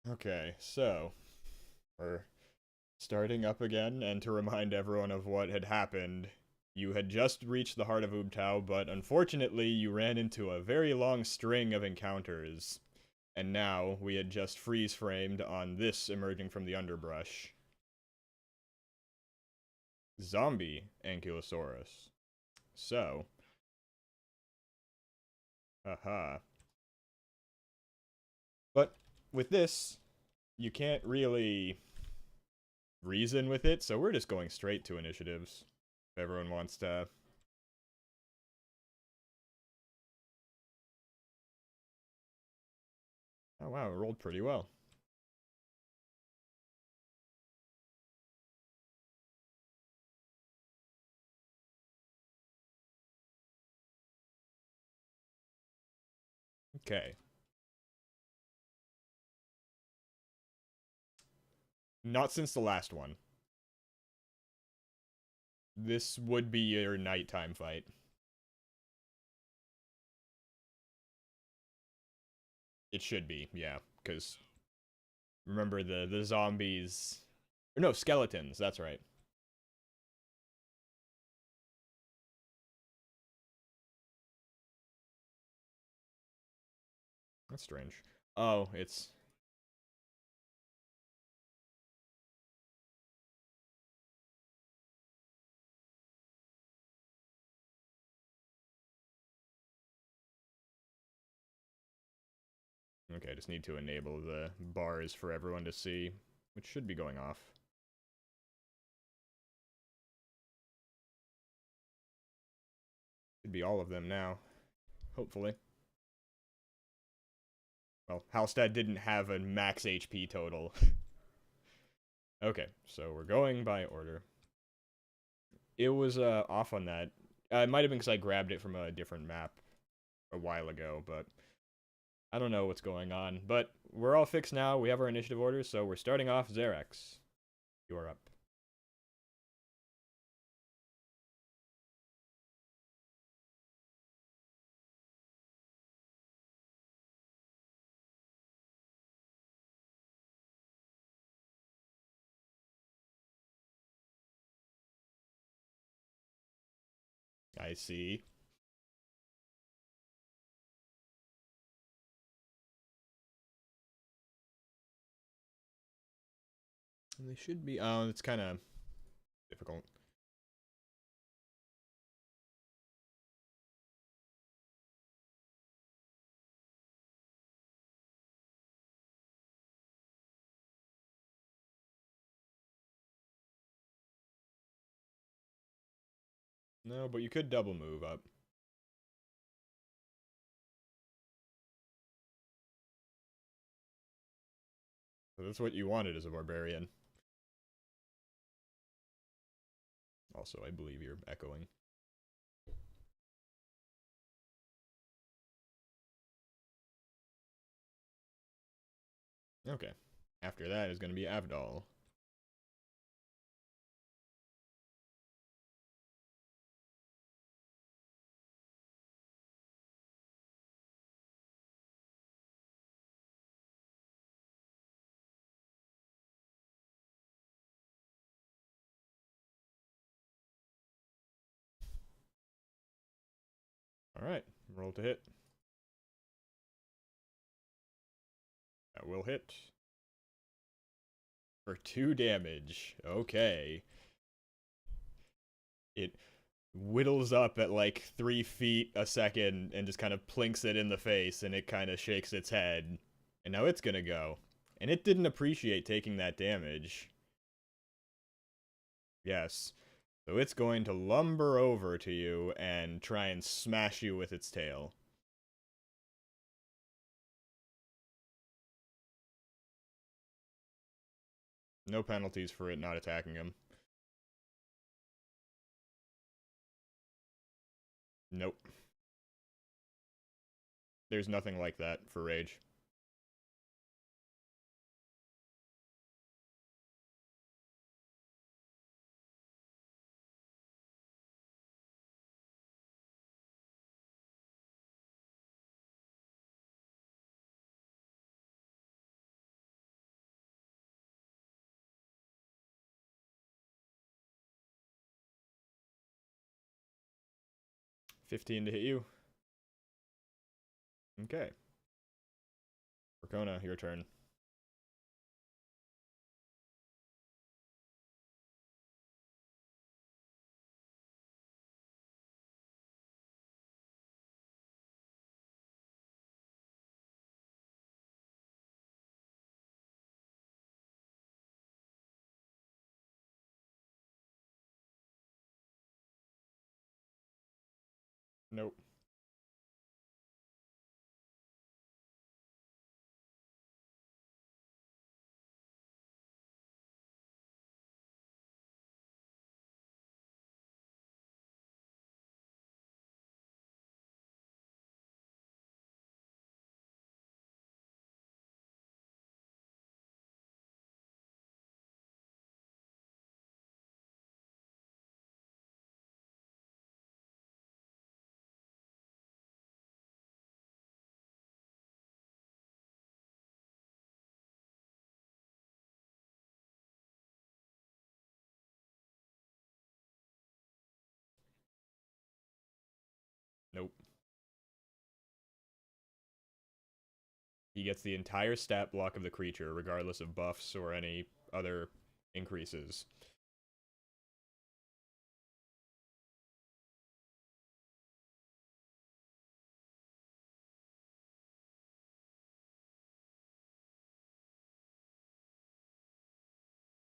Okay, so we're starting up again, and to remind everyone of what had happened, you had just reached the Heart of Ubtao, but unfortunately you ran into a very long string of encounters, and now we had just freeze-framed on this emerging from the underbrush. Zombie Ankylosaurus. So, haha. But with this, you can't really reason with it, so we're just going straight to initiatives. If everyone wants to. Oh wow, it rolled pretty well. Okay. Not since the last one. This would be your nighttime fight. It should be, yeah, because remember the zombies. Or no, skeletons, that's right. That's strange. Oh, it's. Okay, I just need to enable the bars for everyone to see, which should be going off. Should be all of them now, hopefully. Well, Halstead didn't have a max HP total. Okay, so we're going by order. It was off on that. It might have been because I grabbed it from a different map a while ago, but I don't know what's going on. But we're all fixed now. We have our initiative orders, so we're starting off Xerax. You're up. I see. And they should be. Oh, it's kind of difficult. No, but you could double move up. So that's what you wanted as a barbarian. Also, I believe you're echoing. Okay. After that is going to be Avdol. Alright, roll to hit. That will hit. For 2 damage. Okay. It whittles up at like 3 feet a second and just kind of plinks it in the face, and it kind of shakes its head. And now it's gonna go. And it didn't appreciate taking that damage. Yes. So it's going to lumber over to you and try and smash you with its tail. No penalties for it not attacking him. Nope. There's nothing like that for rage. 15 to hit you. Okay. Perkona, your turn. Nope. Nope. He gets the entire stat block of the creature, regardless of buffs or any other increases.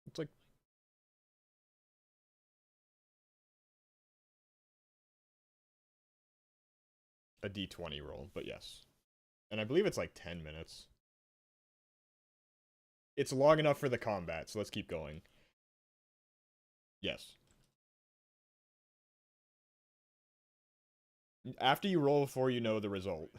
It's like a d20 roll, but yes. And I believe it's like 10 minutes. It's long enough for the combat, so let's keep going. Yes. After you roll before you know the result.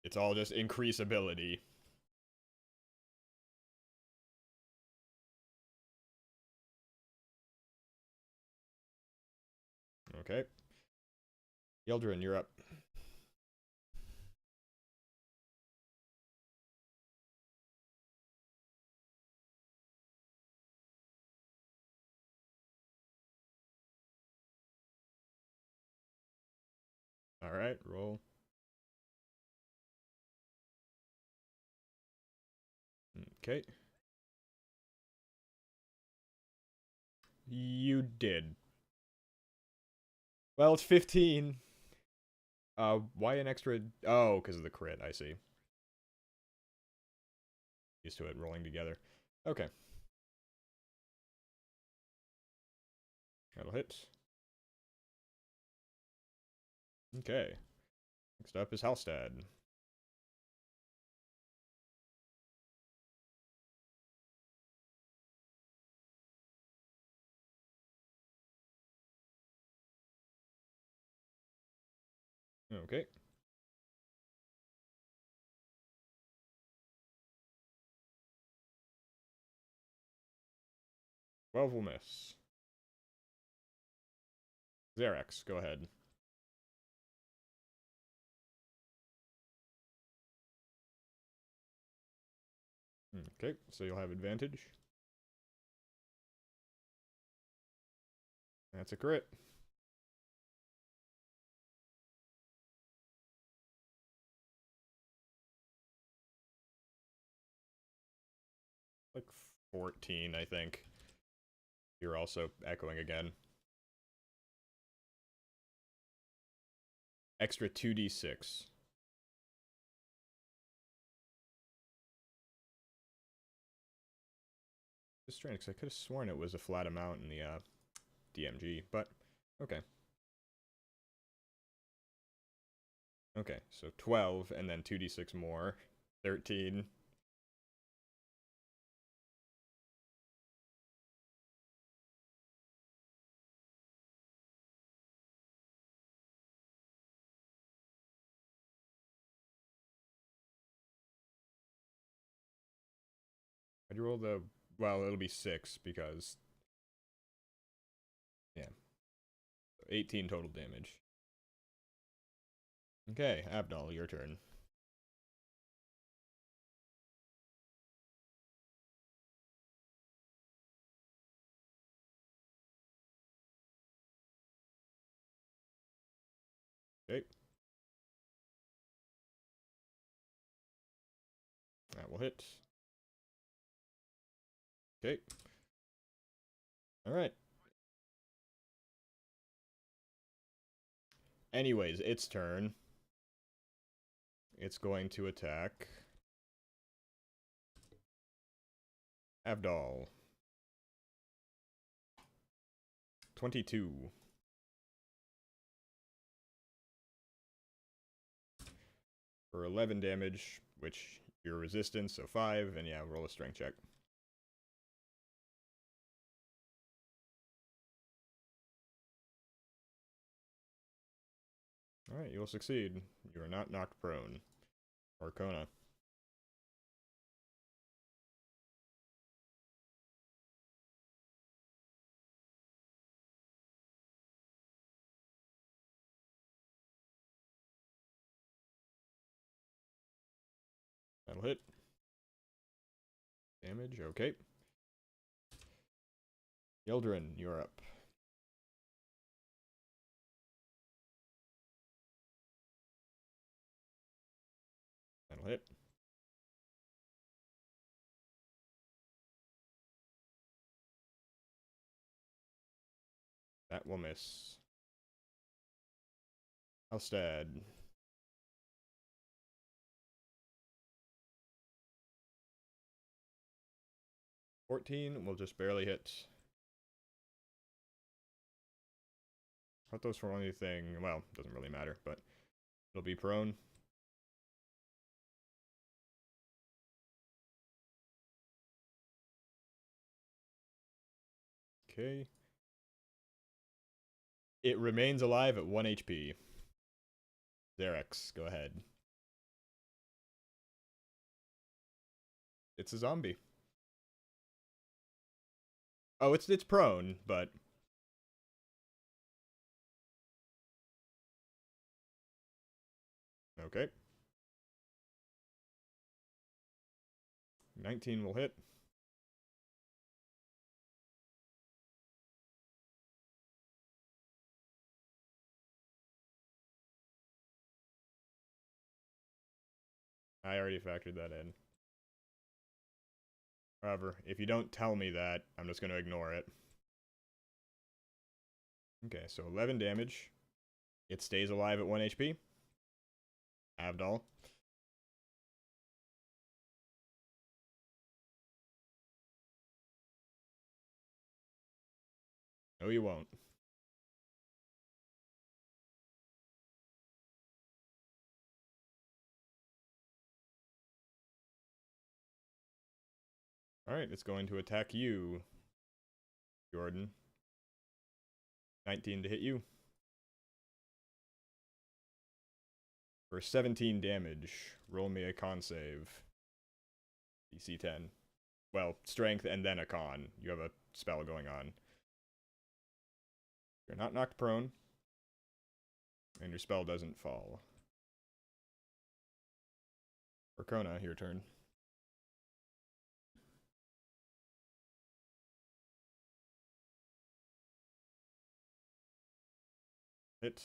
It's all just increase ability. Okay. Yeldrin, you're up. Alright, roll. Okay. You did. Well, it's 15. Why an extra? Oh, because of the crit, I see. Used to it rolling together. Okay. That'll hit. Okay. Next up is Halstad. Okay. Well, will miss. Xerax, go ahead. Okay, so you'll have advantage. That's a crit. Like 14, I think. You're also echoing again. Extra 2d6. It's strange, because I could have sworn it was a flat amount in the DMG, but okay. Okay, so 12, and then 2d6 more. 13. How'd you roll the... Well, it'll be 6, because... Yeah. 18 total damage. Okay, Abdal, your turn. Okay. That will hit. Okay. Alright. Anyways, its turn. It's going to attack Abdal. 22. For 11 damage, which your resistance, so 5, and yeah, roll a strength check. Alright, you will succeed. You are not knocked prone. Or Kona. That'll hit. Damage, okay. Yildren, you're up. That'll hit. That will miss. Alstad. 14 will just barely hit. Cut those from anything, well, doesn't really matter, but it'll be prone. Okay. It remains alive at 1 HP. Xerex, go ahead. It's a zombie. Oh, it's prone, but... Okay. 19 will hit. I already factored that in. However, if you don't tell me that, I'm just going to ignore it. Okay, so 11 damage. It stays alive at 1 HP. Abdal. No, you won't. Alright, it's going to attack you, Jordan. 19 to hit you. For 17 damage, roll me a con save. DC 10. Well, strength and then a con. You have a spell going on. You're not knocked prone. And your spell doesn't fall. Kona, your turn. Hit.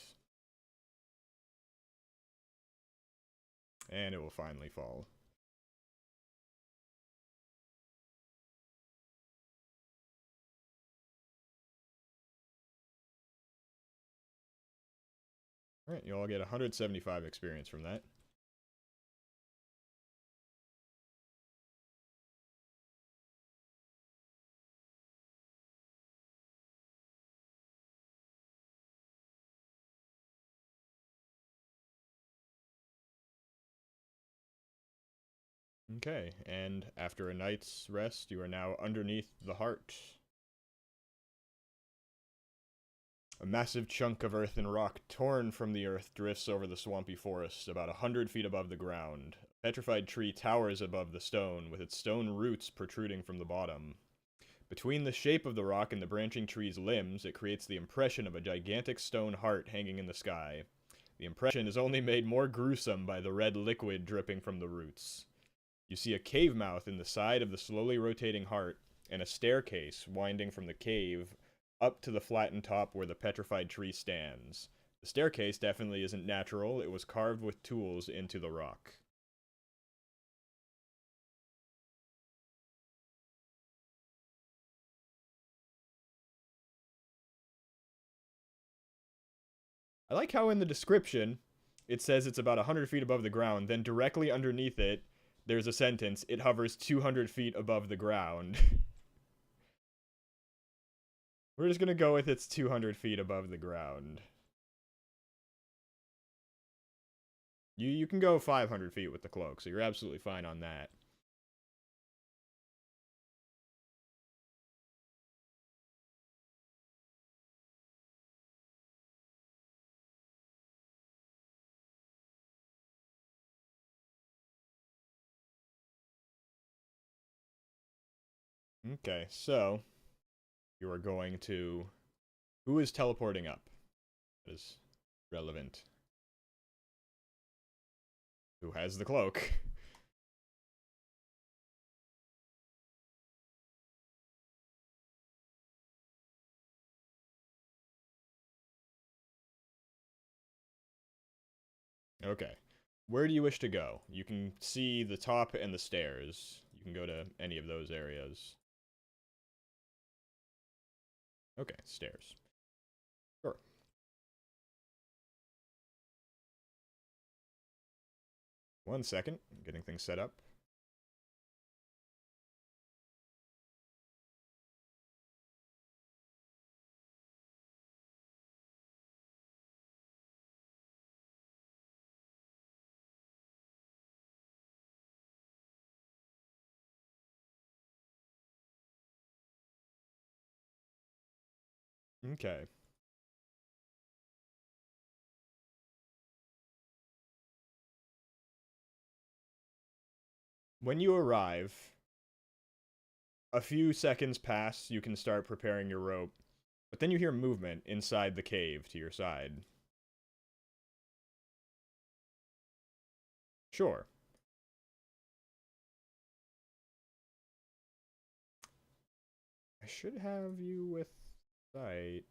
And it will finally fall. Alright, you all get 175 experience from that. Okay, and after a night's rest, you are now underneath the heart. A massive chunk of earth and rock torn from the earth drifts over the swampy forest, about 100 feet above the ground. A petrified tree towers above the stone, with its stone roots protruding from the bottom. Between the shape of the rock and the branching tree's limbs, it creates the impression of a gigantic stone heart hanging in the sky. The impression is only made more gruesome by the red liquid dripping from the roots. You see a cave mouth in the side of the slowly rotating heart, and a staircase winding from the cave up to the flattened top where the petrified tree stands. The staircase definitely isn't natural, it was carved with tools into the rock. I like how in the description, it says it's about 100 feet above the ground, then directly underneath it, there's a sentence, it hovers 200 feet above the ground. We're just gonna go with it's 200 feet above the ground. You can go 500 feet with the cloak, so you're absolutely fine on that. Okay, so you are going to... Who is teleporting up? That is relevant. Who has the cloak? Okay. Where do you wish to go? You can see the top and the stairs. You can go to any of those areas. Okay, stairs. Sure. One second. I'm getting things set up. Okay. When you arrive, a few seconds pass, you can start preparing your rope. But then you hear movement inside the cave to your side. Sure. I should have you with sight.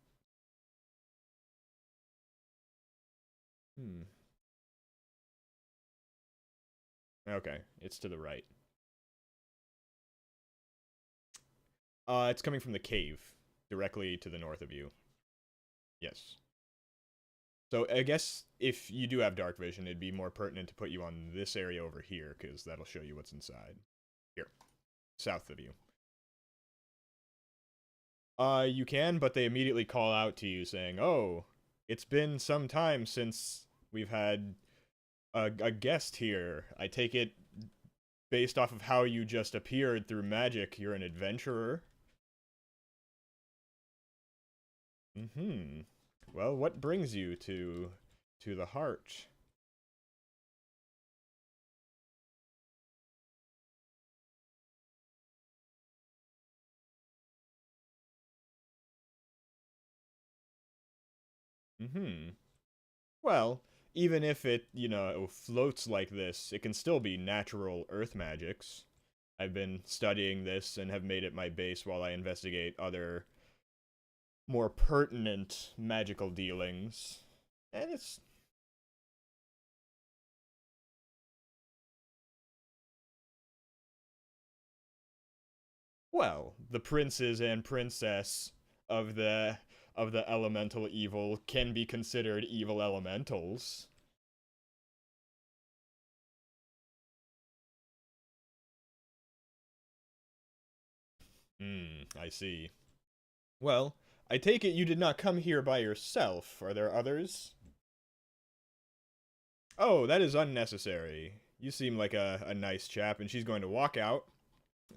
Okay, it's to the right. It's coming from the cave, directly to the north of you. Yes. So I guess if you do have dark vision, it'd be more pertinent to put you on this area over here, because that'll show you what's inside. Here. South of you. You can, but they immediately call out to you saying, "Oh, it's been some time since we've had a guest here. I take it, based off of how you just appeared through magic, you're an adventurer?" Mm-hmm. Well, what brings you to the heart? Mm-hmm. Well, even if it, floats like this, it can still be natural earth magics. I've been studying this and have made it my base while I investigate other more pertinent magical dealings. And it's... Well, the princes and princess of the elemental evil can be considered evil elementals. I see. Well, I take it you did not come here by yourself. Are there others? Oh, that is unnecessary. You seem like a nice chap, and she's going to walk out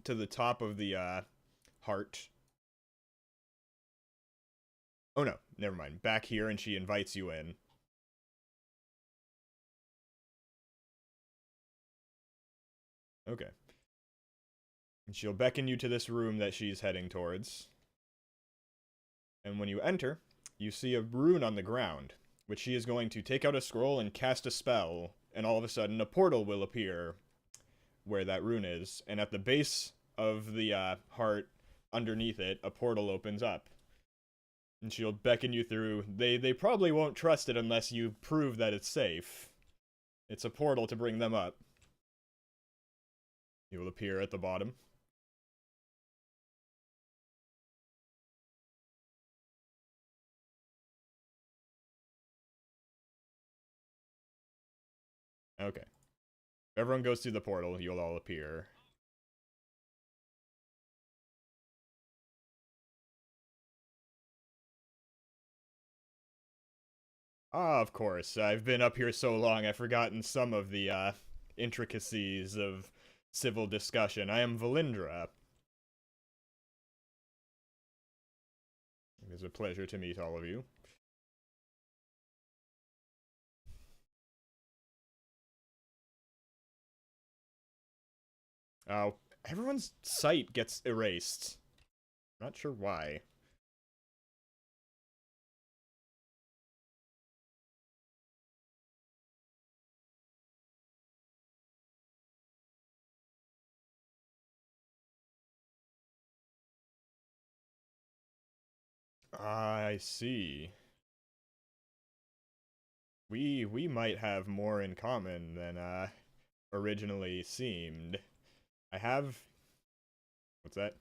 to the top of the, heart. Oh no, never mind. Back here, and she invites you in. Okay. She'll beckon you to this room that she's heading towards. And when you enter, you see a rune on the ground, which she is going to take out a scroll and cast a spell, and all of a sudden a portal will appear where that rune is, and at the base of the heart, underneath it, a portal opens up. And she'll beckon you through. They probably won't trust it unless you prove that it's safe. It's a portal to bring them up. You will appear at the bottom. Okay. If everyone goes through the portal, you'll all appear. Ah, of course. I've been up here so long, I've forgotten some of the intricacies of civil discussion. I am Valindra. It is a pleasure to meet all of you. Oh, everyone's sight gets erased. Not sure why. I see. We might have more in common than originally seemed. I have. What's that?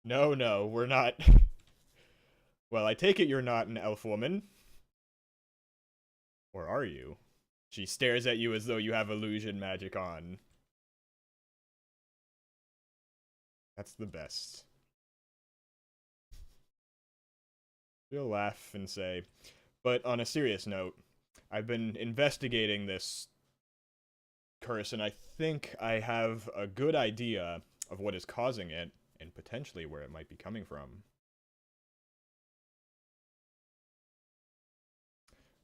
No, we're not. Well, I take it you're not an elf woman. Or are you? She stares at you as though you have illusion magic on. That's the best. She'll laugh and say, but on a serious note, I've been investigating this curse, and I think I have a good idea of what is causing it, and potentially where it might be coming from.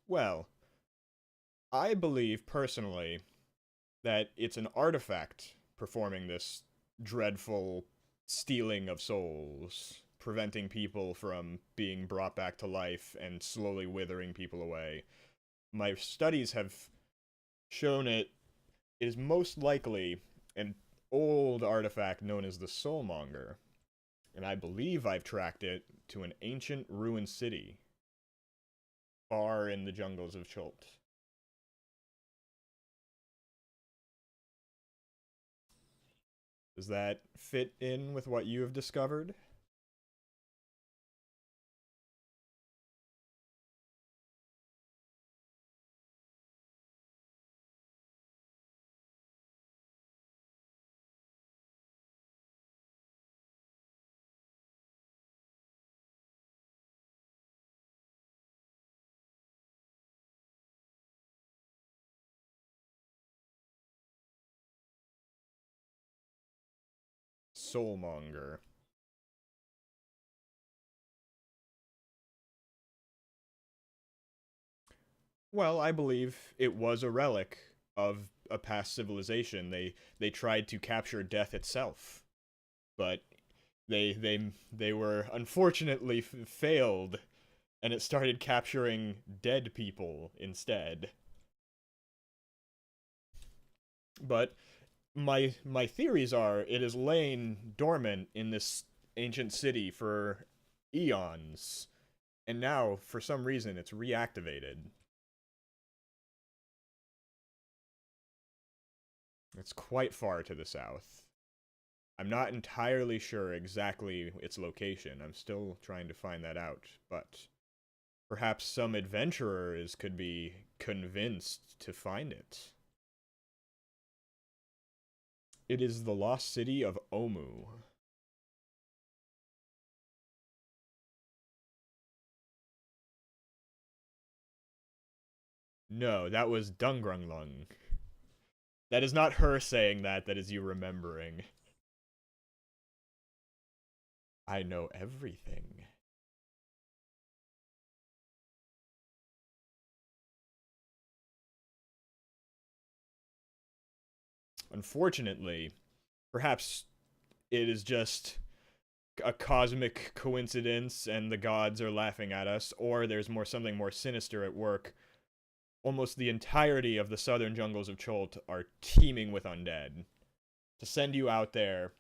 Well, I believe, personally, that it's an artifact performing this dreadful stealing of souls, preventing people from being brought back to life and slowly withering people away. My studies have shown it is most likely an old artifact known as the Soulmonger, and I believe I've tracked it to an ancient ruined city far in the jungles of Chult. Does that fit in with what you have discovered? Soulmonger. Well, I believe it was a relic of a past civilization. They tried to capture death itself, but they were unfortunately failed, and it started capturing dead people instead. But my theories are it has lain dormant in this ancient city for eons, and now for some reason it's reactivated. It's quite far to the south. I'm not entirely sure exactly its location. I'm still trying to find that out, but perhaps some adventurers could be convinced to find it. It is the lost city of Omu. No, that was Dungrunglung. That is not her saying that, that is you remembering. I know everything. Unfortunately, perhaps it is just a cosmic coincidence and the gods are laughing at us, or there's something more sinister at work. Almost the entirety of the southern jungles of Cholt are teeming with undead. To send you out there,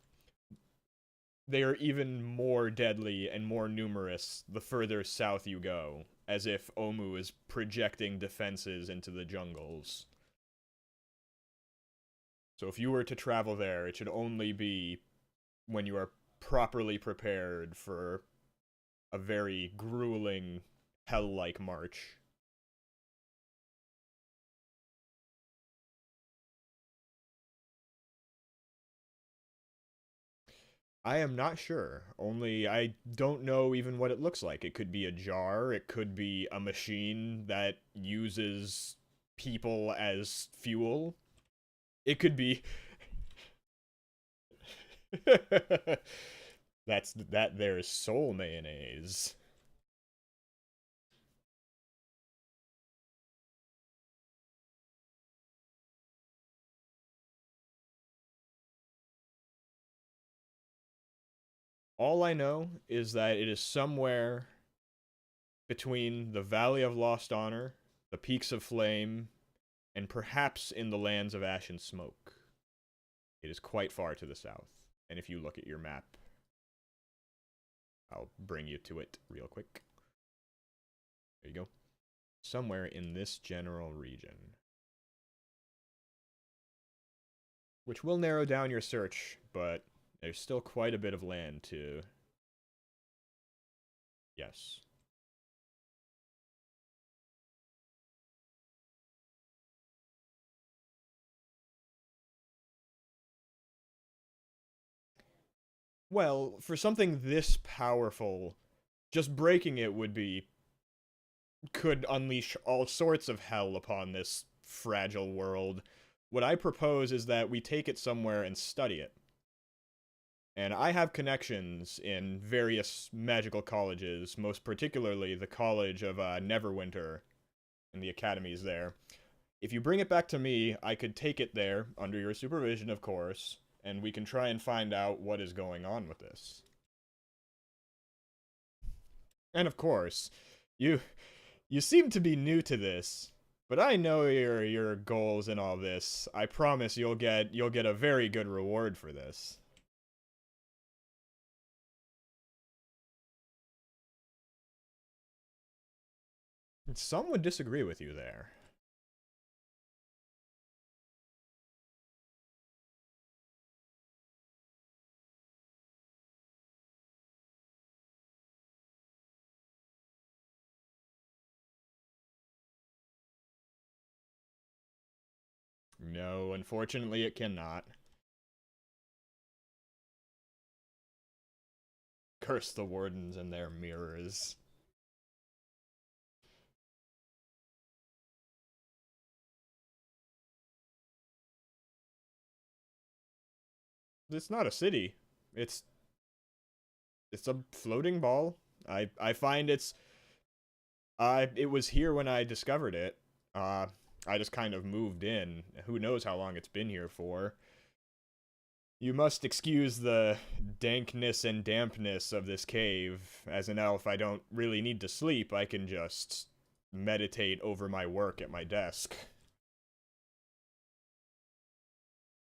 they are even more deadly and more numerous the further south you go, as if Omu is projecting defenses into the jungles. So if you were to travel there, it should only be when you are properly prepared for a very grueling, hell-like march. I am not sure. Only I don't know even what it looks like. It could be a jar, it could be a machine that uses people as fuel. It could be that there's soul mayonnaise. All I know is that it is somewhere between the Valley of Lost Honor, the Peaks of Flame, and perhaps in the lands of Ash and Smoke. It is quite far to the south. And if you look at your map, I'll bring you to it real quick. There you go. Somewhere in this general region. Which will narrow down your search, but there's still quite a bit of land to... Yes. Well, for something this powerful, just breaking it could unleash all sorts of hell upon this fragile world. What I propose is that we take it somewhere and study it. And I have connections in various magical colleges, most particularly the College of Neverwinter and the academies there. If you bring it back to me, I could take it there, under your supervision, of course, and we can try and find out what is going on with this. And of course, you you seem to be new to this, but I know your goals and all this. I promise you'll get a very good reward for this. Some would disagree with you there. No, unfortunately it cannot. Curse the wardens and their mirrors. It's not a city. It's it's a floating ball. I find it was here when I discovered it. I just kind of moved in. Who knows how long it's been here for. You must excuse the dankness and dampness of this cave. As an elf, I don't really need to sleep. I can just meditate over my work at my desk.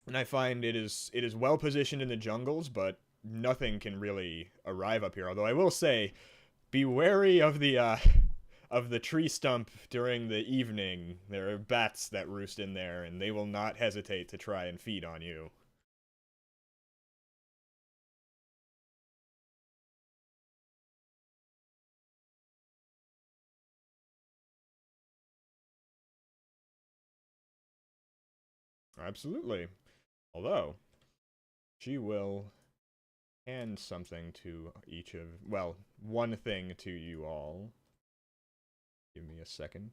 And I find it is well positioned in the jungles, but nothing can really arrive up here. Although I will say, be wary of the tree stump during the evening. There are bats that roost in there, and they will not hesitate to try and feed on you. Absolutely. Although, she will hand something to each of, well, one thing to you all. Give me a second.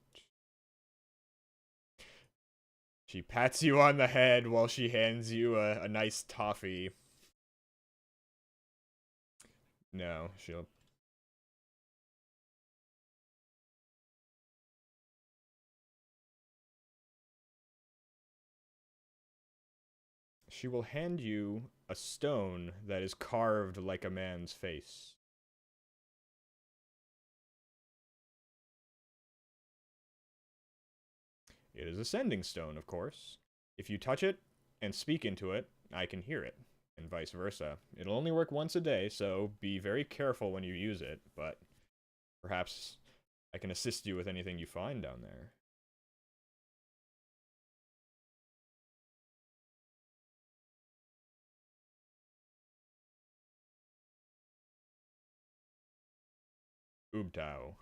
She pats you on the head while she hands you a nice toffee. No, She will hand you a stone that is carved like a man's face. It is a sending stone, of course. If you touch it and speak into it, I can hear it, and vice versa. It'll only work once a day, so be very careful when you use it, but perhaps I can assist you with anything you find down there. Ubtao.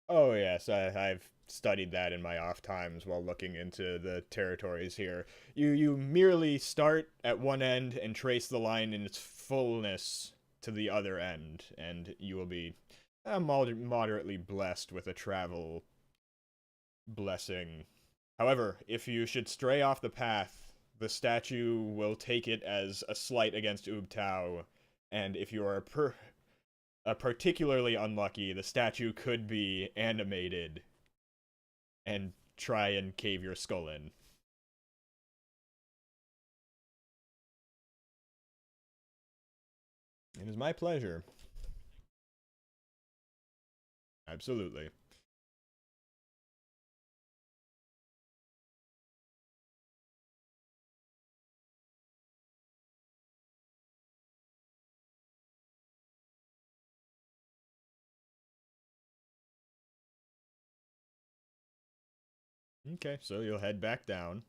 Oh yes, I've studied that in my off times while looking into the territories here. You merely start at one end and trace the line in its fullness to the other end, and you will be moderately blessed with a travel blessing. However, if you should stray off the path, the statue will take it as a slight against Ubtao, and if you are particularly unlucky, the statue could be animated and try and cave your skull in. It is my pleasure. Absolutely. Okay, so you'll head back down.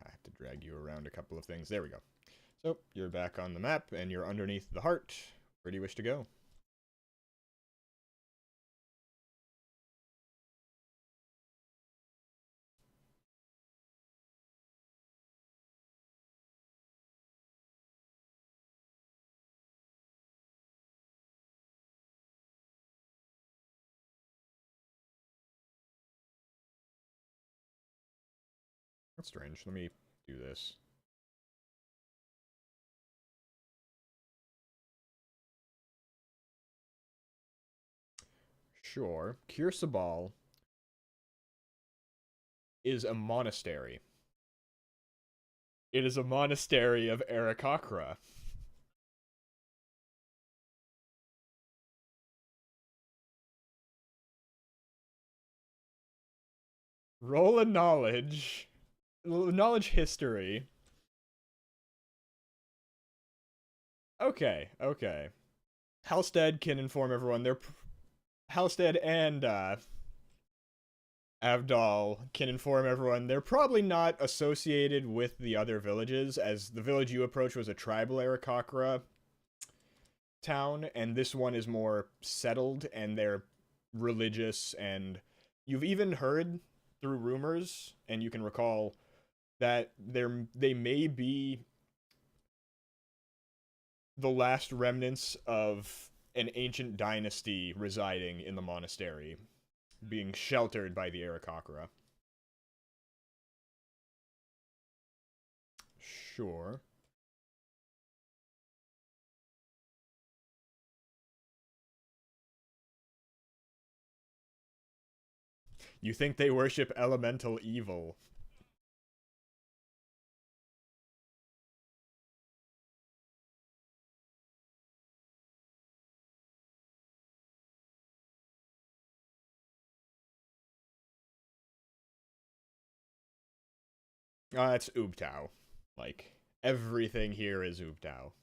I have to drag you around a couple of things. There we go. So, you're back on the map, and you're underneath the heart. Where do you wish to go? That's strange. Let me do this. Sure. Kirsabal is a monastery. It is a monastery of Arakakra. Roll a knowledge. Knowledge history. Okay, okay. Halstead can inform everyone. Halstead and Avdol can inform everyone they're probably not associated with the other villages, as the village you approached was a tribal Arakakra town, and this one is more settled, and they're religious, and you've even heard through rumors, and you can recall that they may be the last remnants of an ancient dynasty residing in the monastery, being sheltered by the Arakakra. Sure. You think they worship elemental evil. It's Ubtao. Like, everything here is Ubtao.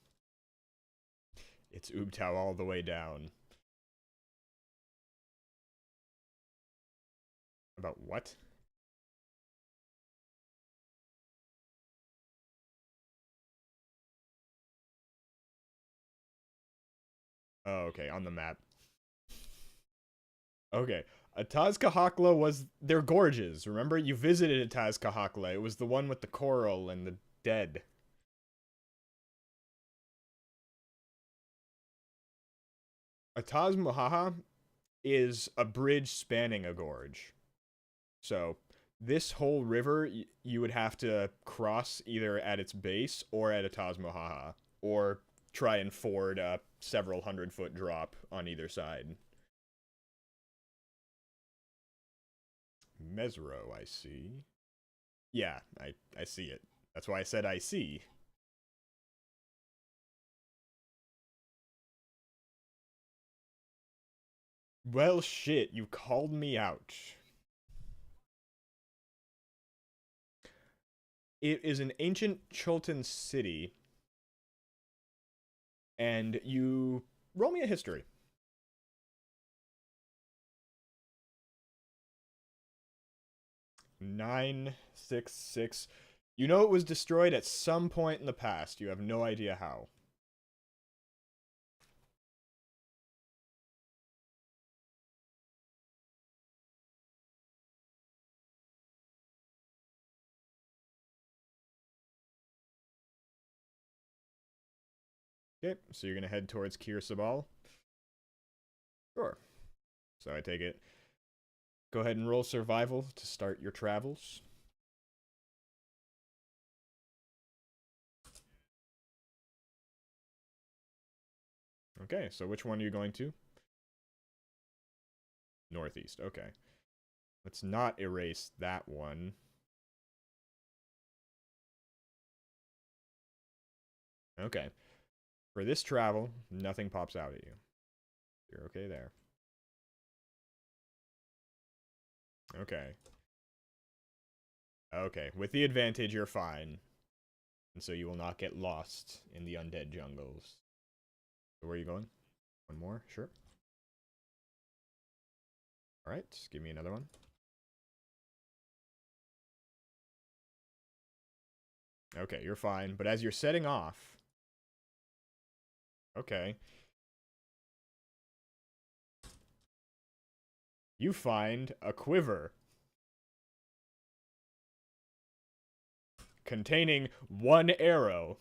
It's Ubtao all the way down. About what? Oh, okay, on the map. Okay. Atazcahakla was their gorges. Remember? You visited Atazcahakla. It was the one with the coral and the dead. Ataz is a bridge spanning a gorge. So, this whole river, you would have to cross either at its base or at Ataz or try and ford a several 100-foot drop on either side. Mesro, I see. Yeah, I see it. That's why I said I see. Well, shit, you called me out. It is an ancient Chultan city, and you roll me a history. 966. You know it was destroyed at some point in the past. You have no idea how. Okay, so you're gonna head towards Kir Sabal? Sure. So I take it. Go ahead and roll survival to start your travels. Okay, so which one are you going to? Northeast, okay. Let's not erase that one. Okay. For this travel, nothing pops out at you. You're okay there. Okay. Okay, with the advantage, you're fine. And so you will not get lost in the undead jungles. So where are you going? One more? Sure. Alright, give me another one. Okay, you're fine. But as you're setting off... Okay. You find a quiver. Containing one arrow.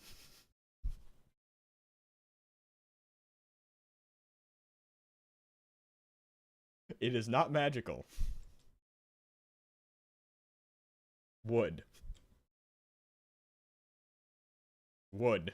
It is not magical. Wood. Wood.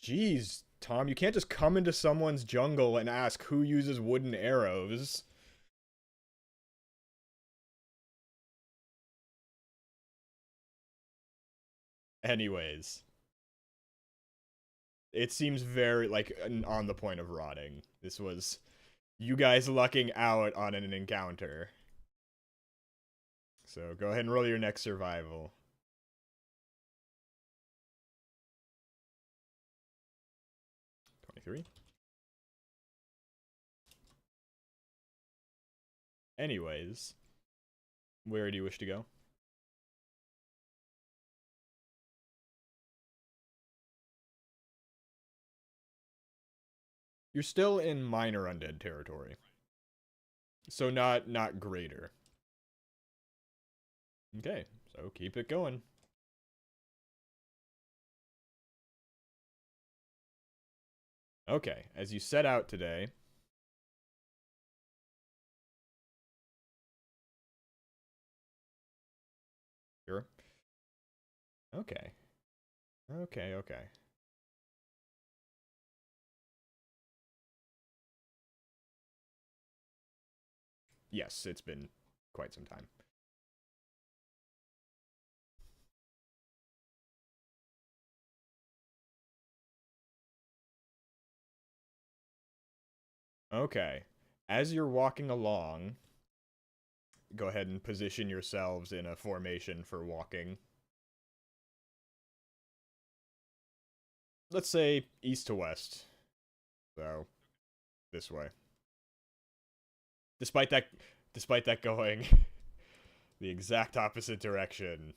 Jeez, Tom, you can't just come into someone's jungle and ask who uses wooden arrows. Anyways. It seems very, like, on the point of rotting. This was you guys lucking out on an encounter. So go ahead and roll your next survival. 23. Anyways, where do you wish to go? You're still in minor undead territory. So not greater. Okay, so keep it going. Okay, as you set out today... Sure. Okay. Okay. Yes, it's been quite some time. Okay. As you're walking along, go ahead and position yourselves in a formation for walking. Let's say east to west. So, this way. Despite that going the exact opposite direction.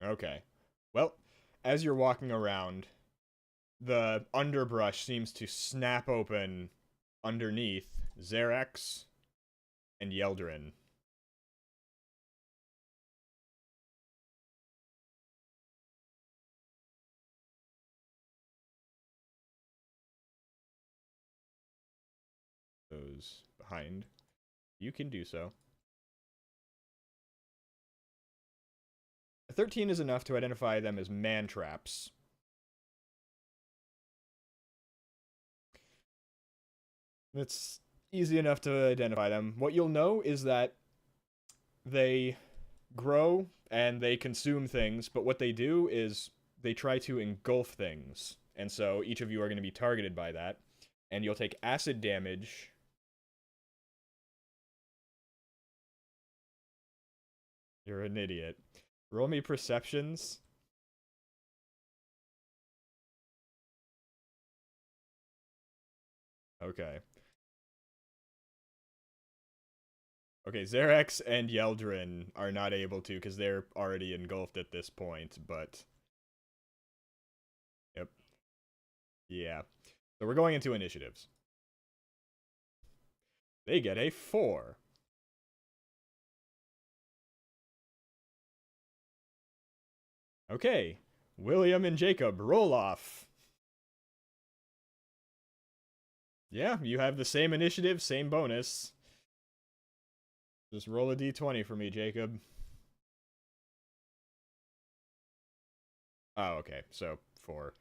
Okay. Well, as you're walking around, the underbrush seems to snap open underneath Xerax and Yeldrin. Those behind. You can do so. A 13 is enough to identify them as man traps. It's easy enough to identify them. What you'll know is that they grow and they consume things, but what they do is they try to engulf things. And so each of you are going to be targeted by that. And you'll take acid damage. You're an idiot. Roll me perceptions. Okay. Okay, Xerax and Yeldrin are not able to because they're already engulfed at this point, but... Yep. Yeah. So we're going into initiatives. They get a 4. Okay. William and Jacob, roll off. Yeah, you have the same initiative, same bonus. Just roll a d20 for me, Jacob. Oh, okay. So, 4.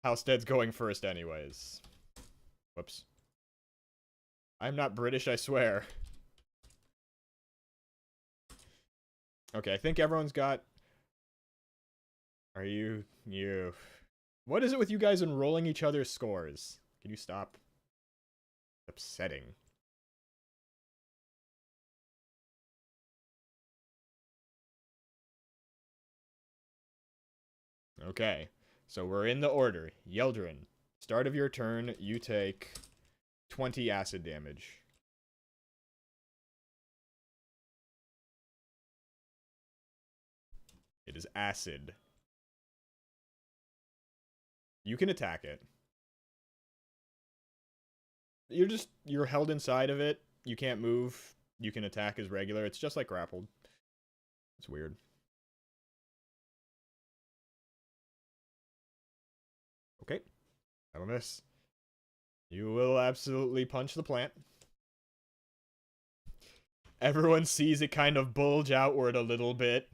Halstead's going first anyways. Whoops. I'm not British, I swear. Okay, I think everyone's got... Are you... What is it with you guys enrolling each other's scores? Can you stop? Upsetting. Okay, so we're in the order. Yeldrin, start of your turn, you take 20 acid damage. It is acid. You can attack it. You're held inside of it. You can't move. You can attack as regular. It's just like grappled. It's weird. Okay. That'll miss. You will absolutely punch the plant. Everyone sees it kind of bulge outward a little bit.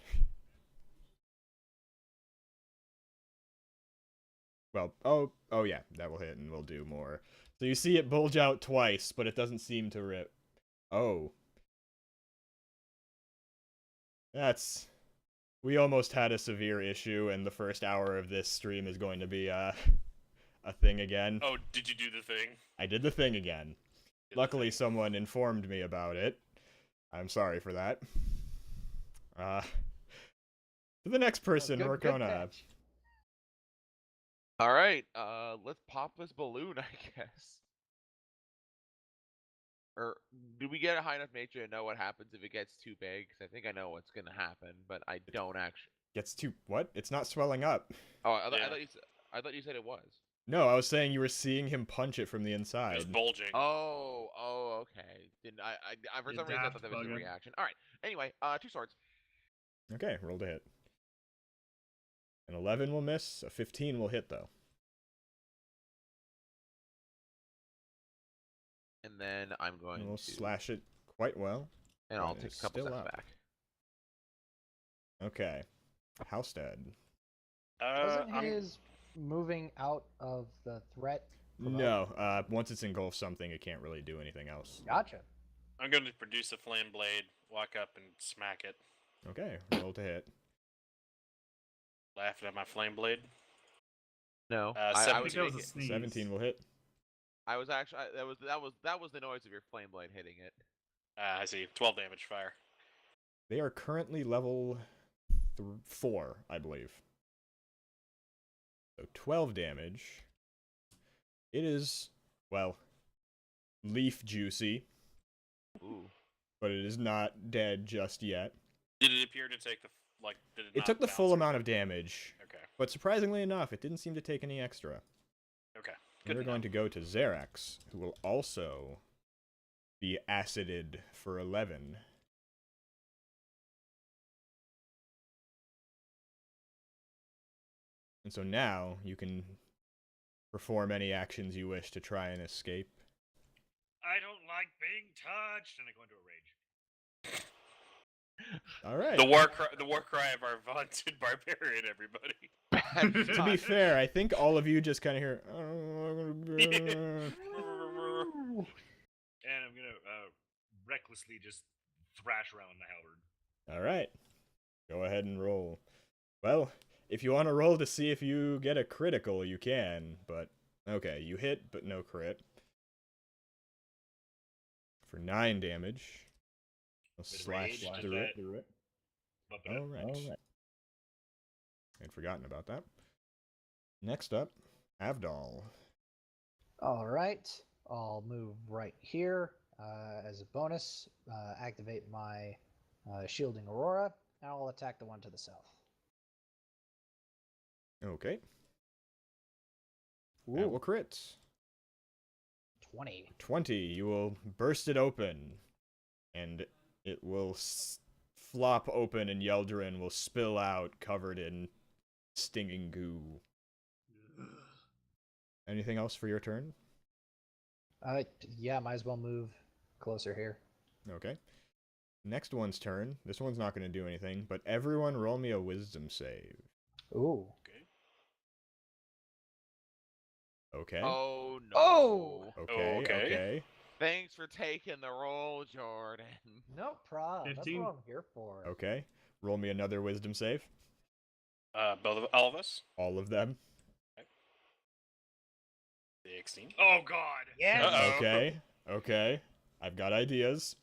Well, oh yeah, that will hit and we'll do more. So you see it bulge out twice, but it doesn't seem to rip. Oh. We almost had a severe issue, and the first hour of this stream is going to be, a thing again. Oh, did you do the thing? I did the thing again. Luckily, someone informed me about it. I'm sorry for that. To the next person, we're gonna... Alright, let's pop this balloon, I guess. Or, do we get a high enough nature to know what happens if it gets too big? Because I think I know what's gonna happen, but I don't actually... Gets too... What? It's not swelling up. Oh, I thought you said it was. No, I was saying you were seeing him punch it from the inside. It was bulging. Oh, okay. Didn't I for some reason I thought that was a reaction. Alright, anyway, 2 swords. Okay, roll to hit. An 11 will miss, a 15 will hit, though. And then I'm going and we'll to... slash it quite well. And I'll take a couple steps back. Okay. Halstead. Wasn't his moving out of the threat? No, once it's engulfed something, it can't really do anything else. Gotcha. I'm going to produce a flame blade, walk up and smack it. Okay, roll to hit. Laughing at my flame blade. No, 17 will hit. I was actually that was the noise of your flame blade hitting it. I see. 12 damage fire. They are currently level 4, I believe. So 12 damage. It is, well, leaf juicy. Ooh. But it is not dead just yet. Did it appear to take the it took the full amount of damage. Okay. But surprisingly enough, it didn't seem to take any extra. Okay. We're going to go to Xerax, who will also be acided for 11. And so now you can perform any actions you wish to try and escape. I don't like being touched, and I go into a rage. All right. The war cry of our vaunted barbarian, everybody. To be fair, I think all of you just kind of hear. And I'm gonna recklessly just thrash around the halberd. All right. Go ahead and roll. Well, if you want to roll to see if you get a critical, you can. But okay, you hit, but no crit. For 9 damage. I'll slash rage, through it. Bump it up. All right. I'd forgotten about that. Next up, Avdol. All right, I'll move right here as a bonus. Activate my shielding aurora, and I'll attack the one to the south. Okay. That will crit. 20. 20. You will burst it open, and it will flop open, and Yeldrin will spill out, covered in stinging goo. Anything else for your turn? Yeah, might as well move closer here. Okay. Next one's turn. This one's not going to do anything, but everyone roll me a wisdom save. Ooh. Okay. Oh no. Oh! Okay. Thanks for taking the roll, Jordan. No problem. 15. That's what I'm here for. Okay. Roll me another wisdom save. All of us. All of them. 16. Oh God! Yes. Uh-oh. Okay. I've got ideas.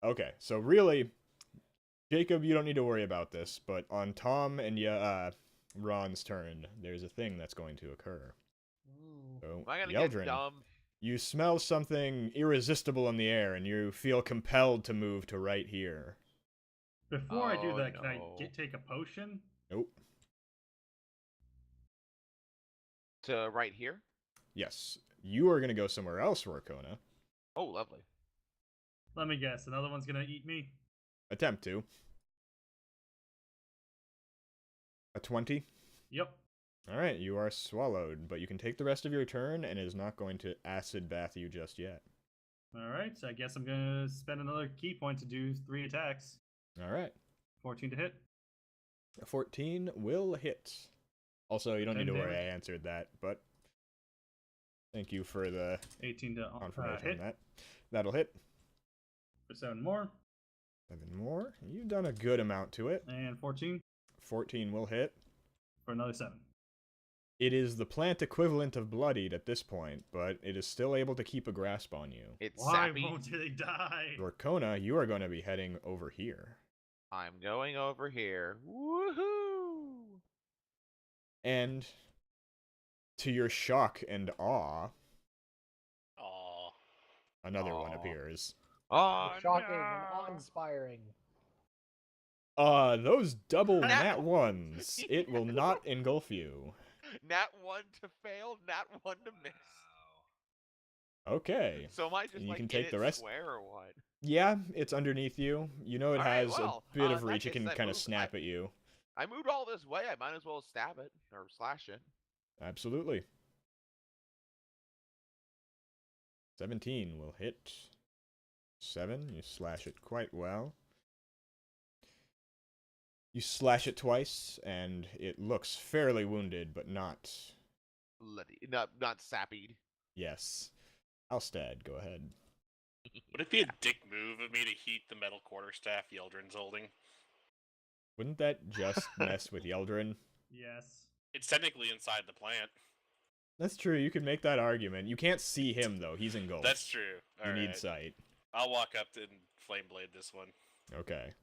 Okay, so really, Jacob, you don't need to worry about this, but on Tom and Ron's turn, there's a thing that's going to occur. So, Am I gonna Yeldrin, get dumb? you smell something irresistible in the air, and you feel compelled to move to right here. Before I do Oh, that, can I no. take a potion? Nope. To right here? Yes. You are going to go somewhere else, Rorkona. Oh, lovely. Let me guess, another one's gonna eat me? Attempt to. A 20? Yep. Alright, you are swallowed, but you can take the rest of your turn, and it is not going to acid bath you just yet. Alright, so I guess I'm gonna spend another key point to do 3 attacks. Alright. 14 to hit. 14 will hit. Also, you don't 10 need to worry, damage. I answered that, but thank you for the 18 to confirmation hit. on that. That'll hit. For 7 more. 7 more. You've done a good amount to it. And 14 14 will hit. for another 7. It is the plant equivalent of bloodied at this point, but it is still able to keep a grasp on you. It's Why sappy. won't they die? Rorkona, you are going to be heading over here. I'm going over here. Woohoo! And to your shock and awe, Aw. another one Aw. appears. Oh, Shocking no. and awe-inspiring. Those double nat ones. It will not engulf you. Nat 1 to fail, nat 1 to miss. Okay. So am I just You like can in take it the rest- square or what? Yeah, it's underneath you. You know it Alright, has well, a bit in of that reach. It case, can I kind of move- snap at you. I moved all this way. I might as well stab it or slash it. Absolutely. 17 will hit. 7, you slash it quite well. You slash it twice, and it looks fairly wounded, but not. Bloody, not sappied. Yes. Alstad, go ahead. Would it be a dick move of me to heat the metal quarterstaff Yeldrin's holding? Wouldn't that just mess with Yeldrin? Yes. It's technically inside the plant. That's true, you could make that argument. You can't see him, though. He's engulfed. That's true. You need Alright. sight. I'll walk up and flame blade this one. Okay.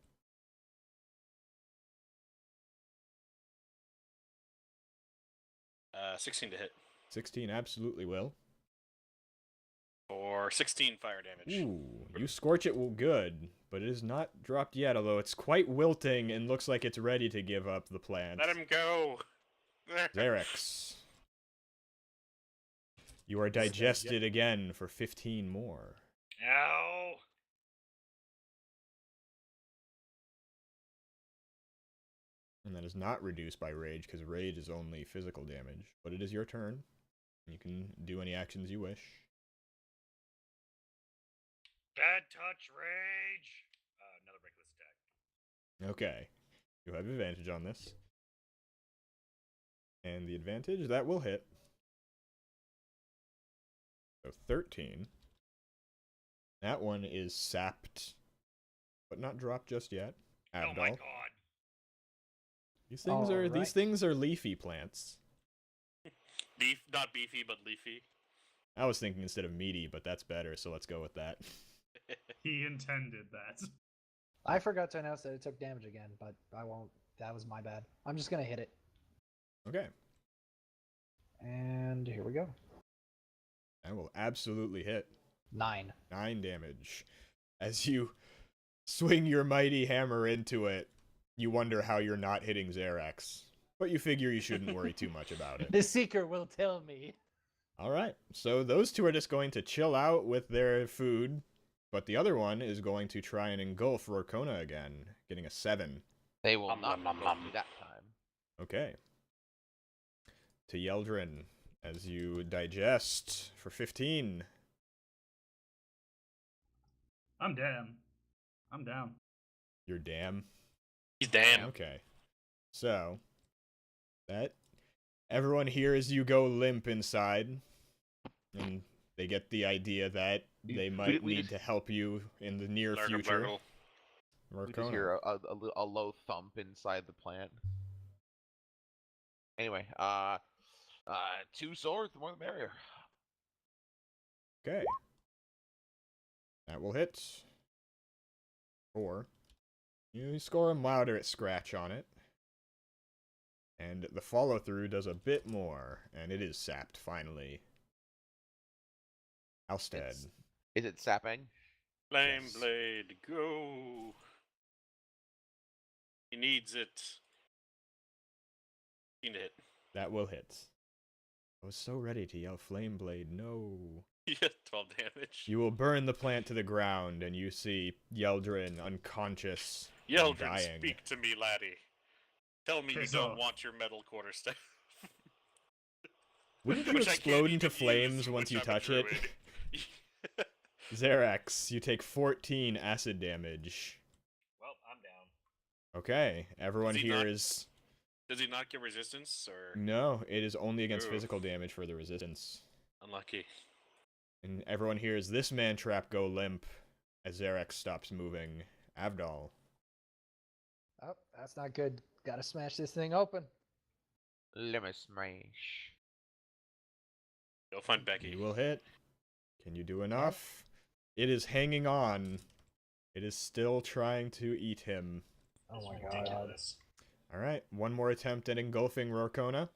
Uh, 16 to hit. 16 absolutely will. For 16 fire damage. Ooh, you scorch it good, but it is not dropped yet, although it's quite wilting and looks like it's ready to give up the plant. Let him go! Xerax. You are digested again for 15 more. Ow. And that is not reduced by rage, because rage is only physical damage. But it is your turn. You can do any actions you wish. Bad touch rage. Another reckless attack. Okay. You have advantage on this. And the advantage, that will hit. So 13. That one is sapped, but not dropped just yet. Oh my Abdal. god. These things are leafy plants. Beef, not beefy, but leafy. I was thinking instead of meaty, but that's better, so let's go with that. He intended that. I forgot to announce that it took damage again, but I won't. That was my bad. I'm just gonna hit it. Okay. And here we go. I will absolutely hit. 9. 9 damage. As you swing your mighty hammer into it, you wonder how you're not hitting Xerax. But you figure you shouldn't worry too much about it. The Seeker will tell me. Alright, so those two are just going to chill out with their food, but the other one is going to try and engulf Rorkona again, getting a 7. They will Nom, not nom, nom, engulf nom. me that time. Okay. To Yeldrin, as you digest for 15. I'm down. I'm down. You're damn. He's damn. Okay. So, that everyone hears you go limp inside, and they get the idea that they might we need just- to help you in the near Blurgle, future. blurgle. We just Rorkona. hear a low thump inside the plant. Anyway, 2 swords, the more the merrier. Okay. That will hit. 4. You score a moderate scratch on it. And the follow-through does a bit more, and it is sapped, finally. Alstead. Is it sapping? Flame Yes. blade, go. He needs it. Need to hit. That will hit. I was so ready to yell Flame Blade, no. Yeah, 12 damage. You will burn the plant to the ground, and you see Yeldrin unconscious and Yeldrin, dying. speak to me, laddie. Tell me you Piss don't off. want your metal quarterstaff. Wouldn't you Which I can't explode into even flames use, once which you I'm a touch it? druid. Xerax, you take 14 acid damage. Well, I'm down. Okay, everyone Is he here not- is... Does he not get resistance, or No, it is only against Ooh. physical damage for the resistance. unlucky? And everyone hears this man trap go limp as Xerax stops moving. Avdol. Oh, that's not good. Gotta smash this thing open. Let me smash. Go find Becky. You will hit. Can you do enough? It is hanging on. It is still trying to eat him. Oh This my is god. ridiculous. Alright, one more attempt at engulfing Rorkona.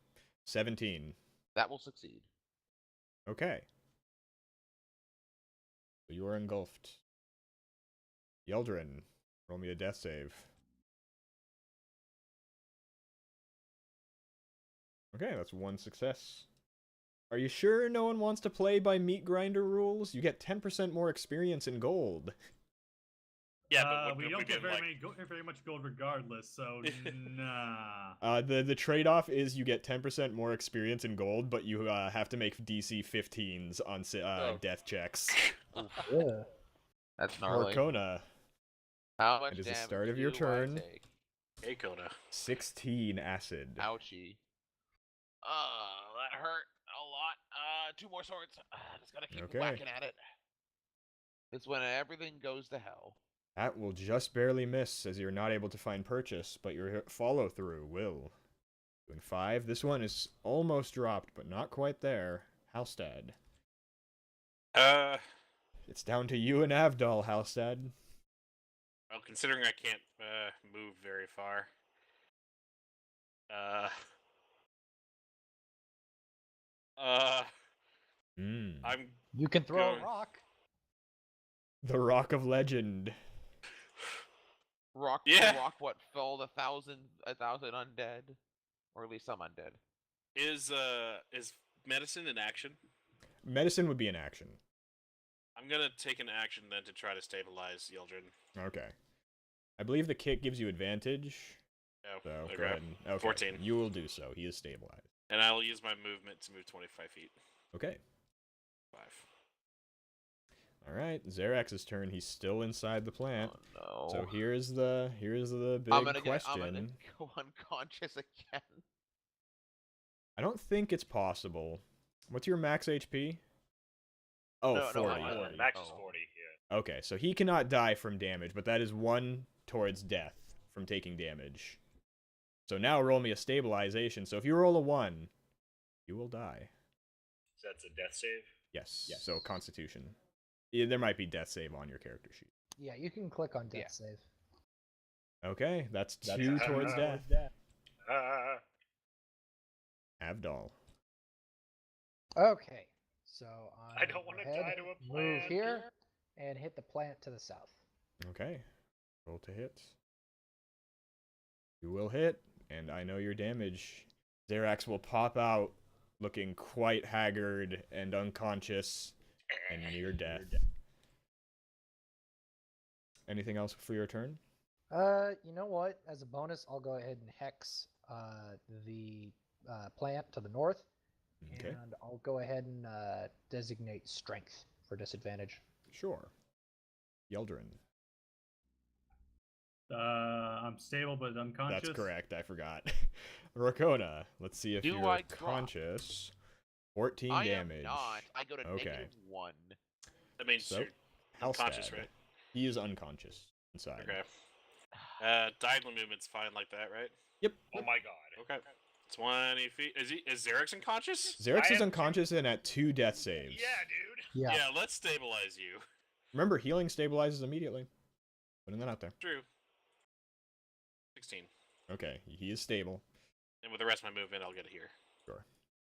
17. That will succeed. Okay. So you are engulfed. Yeldrin, roll me a death save. Okay, that's one success. Are you sure no one wants to play by meat grinder rules? You get 10% more experience in gold. Yeah, but what we if don't get did, like, very much gold regardless, so nah. The trade-off is you get 10% more experience in gold, but you have to make DC 15s on death checks. Yeah. That's gnarly. Rorkona, How much it is the damage start of your do I turn. take? Hey, Kona. 16 acid. Ouchie. That hurt a lot. 2 more swords. Just gotta keep Okay. whacking at it. It's when everything goes to hell. That will just barely miss, as you're not able to find purchase, but your follow-through will. Doing 5. This one is almost dropped, but not quite there. Halstad. It's down to you and Avdol, Halstad. Well, considering I can't move very far, I'm You can throw Go. a rock. The Rock of Legend. Rock, Yeah. rock what felled a thousand undead, or at least some undead. Is medicine an action? Medicine would be an action. I'm gonna take an action then to try to stabilize Yildren. Okay. I believe the kick gives you advantage. Oh, So okay. go ahead. Okay. 14. You will do so. He is stabilized. And I'll use my movement to move 25 feet. Okay. 5. All right. Xerax's turn. He's still inside the plant. Oh no. So here's the big I'm gonna question. go unconscious again. I don't think it's possible. What's your max HP? Oh, No, 40. Max is Oh. 40, yeah. Okay, so he cannot die from damage, but that is 1 towards death from taking damage. So now roll me a stabilization. So if you roll a 1, you will die. So that's a death save? Yes. So Constitution. Yeah, there might be death save on your character sheet. Yeah, you can click on death save. Okay, that's 2 towards death. Ah. Avdol. Okay, so I don't want to die to a plant. move here and hit the plant to the south. Okay. Roll to hit. You will hit, and I know your damage. Xerax will pop out, looking quite haggard and unconscious and near death. Anything else for your turn? You know what? As a bonus, I'll go ahead and hex the plant to the north, Okay. and I'll go ahead and designate strength for disadvantage. Sure. Yeldrin. I'm stable but unconscious. That's correct, I forgot. Rakona, let's see if Do you're I drop? conscious. 14 I damage. am not. I go to Okay. -1. That means So, you're unconscious, Halstad. right? He is unconscious inside. Okay. Diagonal movement's fine like that, right? Yep. Oh my god. Okay. 20 feet. Is Xerax unconscious? Xerax I is am unconscious and at 2 death saves. Yeah, dude. Yeah. Yeah, let's stabilize you. Remember, healing stabilizes immediately. Putting that out there. True. 16. Okay, he is stable. And with the rest of my movement, I'll get it here. Sure.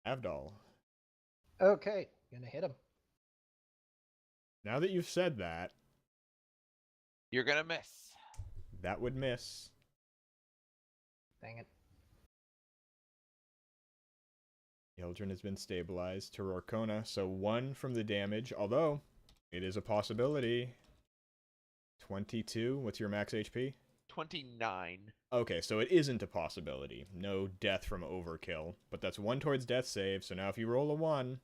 Avdol. Okay, gonna hit him. Now that you've said that, You're gonna miss. that would miss. Dang it. Yeldrin has been stabilized to Rorkona, so 1 from the damage, although it is a possibility. 22, what's your max HP? 29. Okay, so it isn't a possibility. No death from overkill, but that's 1 towards death save, so now if you roll a 1...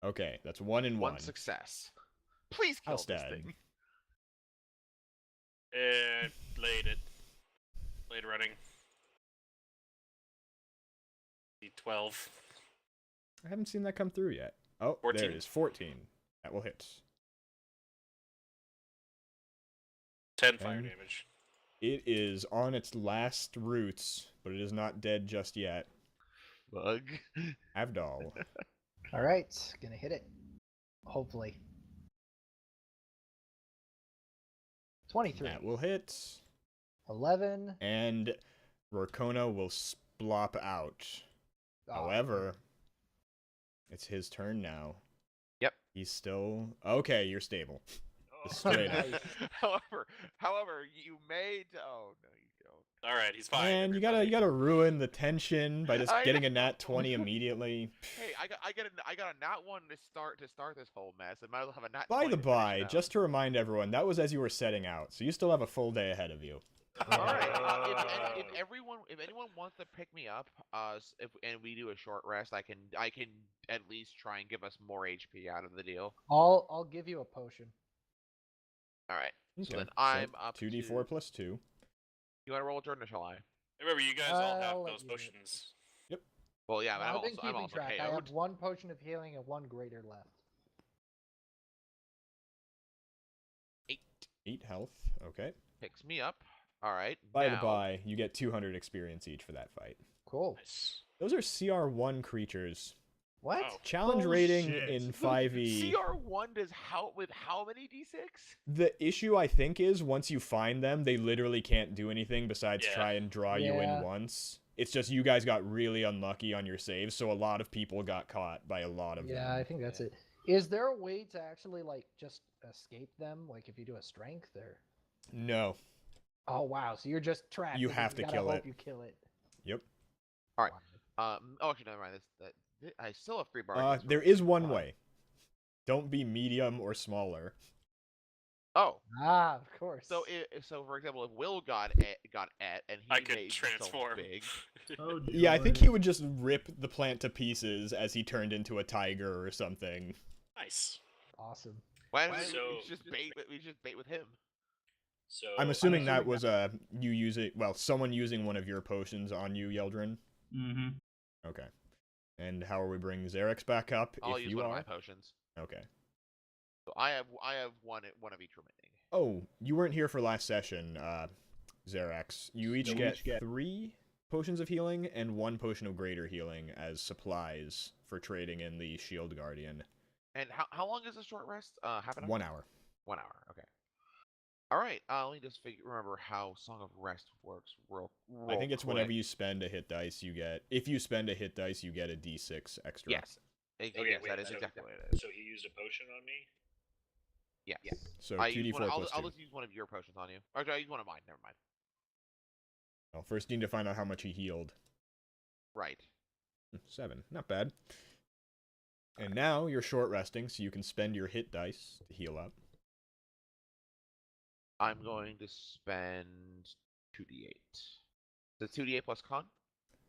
Okay, that's 1 and 1. One success. Please kill this Halstad. thing. Blade it. Blade running. 12. I haven't seen that come through yet. Oh, 14. there it is, 14. That will hit. 10 fire 10. damage. It is on its last roots, but it is not dead just yet. Bug. Avdol. All right, gonna hit it. Hopefully. 23. That will hit. 11. And Rorkona will splop out. Oh, However, it's his turn now. Yep. He's still... Okay, you're stable. Oh, Straight up. nice. however, you made. Oh no, you don't. All right, he's fine. Man, you gotta ruin the tension by just I getting a know. nat 20 immediately. Hey, I got a nat 1 to start this whole mess. I might as well have a nat. By 20 the to finish by, it out. just to remind everyone, that was as you were setting out, so you still have a full day ahead of you. All right. If anyone wants to pick me up, and we do a short rest, I can at least try and give us more HP out of the deal. I'll give you a potion. All right. So Okay, then I'm up 2d4 to. plus 2. You want to roll a Jordan or shall I? Remember, you guys all have I'll let those you do it. potions. Well, yeah, but I've been I'm keeping also track. I KO'd. have 1 potion of healing and 1 greater left. 8 health, okay. Picks me up. All right. By the now- by, you get 200 experience each for that fight. Cool. Nice. Those are CR1 creatures. What? Oh. Challenge Oh, rating shit. in 5e. CR1 does how many d6? The issue, I think, is once you find them, they literally can't do anything besides Yeah. try and draw you in Yeah. once. It's just you guys got really unlucky on your saves, so a lot of people got caught by a lot of Yeah, I them. think that's it. Is there a way to actually like just escape them? Like if you do a strength or? No. Oh wow! So you're just trapped. You and have to gotta kill hope it. You kill it. Yep. All right. Oh, actually, never mind. I still have 3 bars. There is one way. Don't be medium or smaller. Oh, Ah, of course. so for example, if Will got et and he I could made himself transform. big. Oh, Yeah, I think joy. he would just rip the plant to pieces as he turned into a tiger or something. Nice. Awesome. Why don't So- we just bait? We just bait with him. So I'm assuming that was you using someone using one of your potions on you, Yeldrin. Mm-hmm. Okay. And how are we bringing Xerix back up? I'll if use you one are? of my potions. Okay. So I have one of each remaining. Oh, you weren't here for last session, Xerax. You each get 3 potions of healing and 1 potion of greater healing as supplies for trading in the Shield Guardian. And how long is a short rest? Half an hour. 1 hour. 1 hour. Okay. All right. Let me just remember how Song of Rest works. Real I think it's whenever quick. you spend a hit dice, you get. If you spend a hit dice, you get a d6 extra. Yes. Okay, Yes, wait, that is so- exactly what it is. So he used a potion on me? Yes. So I 2d4 use one, plus 2. I'll just use one of your potions on you. Actually, I'll use one of mine. Never mind. Well, first you need to find out how much he healed. Right. 7. Not bad. And now you're short resting, so you can spend your hit dice to heal up. I'm going to spend 2d8. The 2d8 plus con?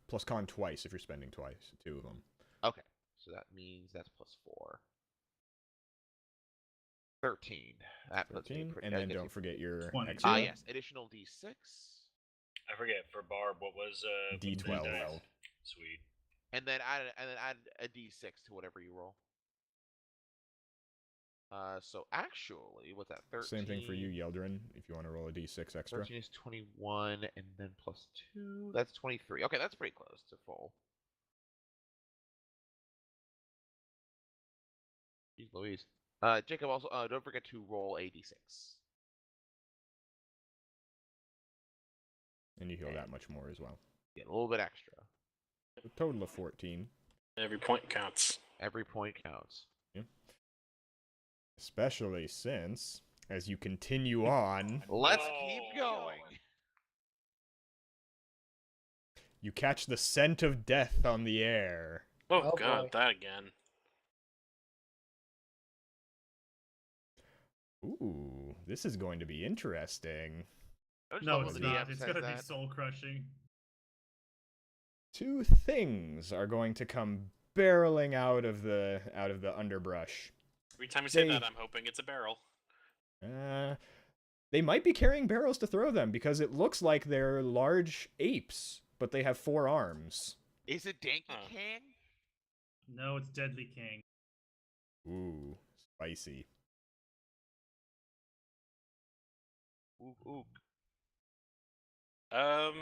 Plus con twice if you're spending twice. 2 of them. Okay. So that means that's plus 4. 13. That puts me 13. pretty, And that then gets don't me- forget your 22. extra. yes. Additional d6. I forget, for Barb, what was D12. the dice? Sweet. And then add a d6 to whatever you roll. So actually, what's that? 13. Same thing for you, Yeldrin, if you want to roll a d6 extra. 13 is 21, and then plus 2. That's 23. Okay, that's pretty close to full. Jeez Louise. Jacob, also don't forget to roll a d6. And you heal that much more as well. Get a little bit extra. A total of 14. Every point counts. Every point counts. Especially since, as you continue on, Let's Oh. keep going. you catch the scent of death on the air. Oh, Oh, god, boy. that again. Ooh, this is going to be interesting. I just No, love it's when the not. DM It's says gonna be that. soul crushing. 2 things are going to come barreling out of the underbrush. Every time you say They- that, I'm hoping it's a barrel. They might be carrying barrels to throw them because it looks like they're large apes, but they have 4 arms. Is it Danky Huh. Kang? No, it's Deadly King. Ooh, spicy. Ooh, ooh. Are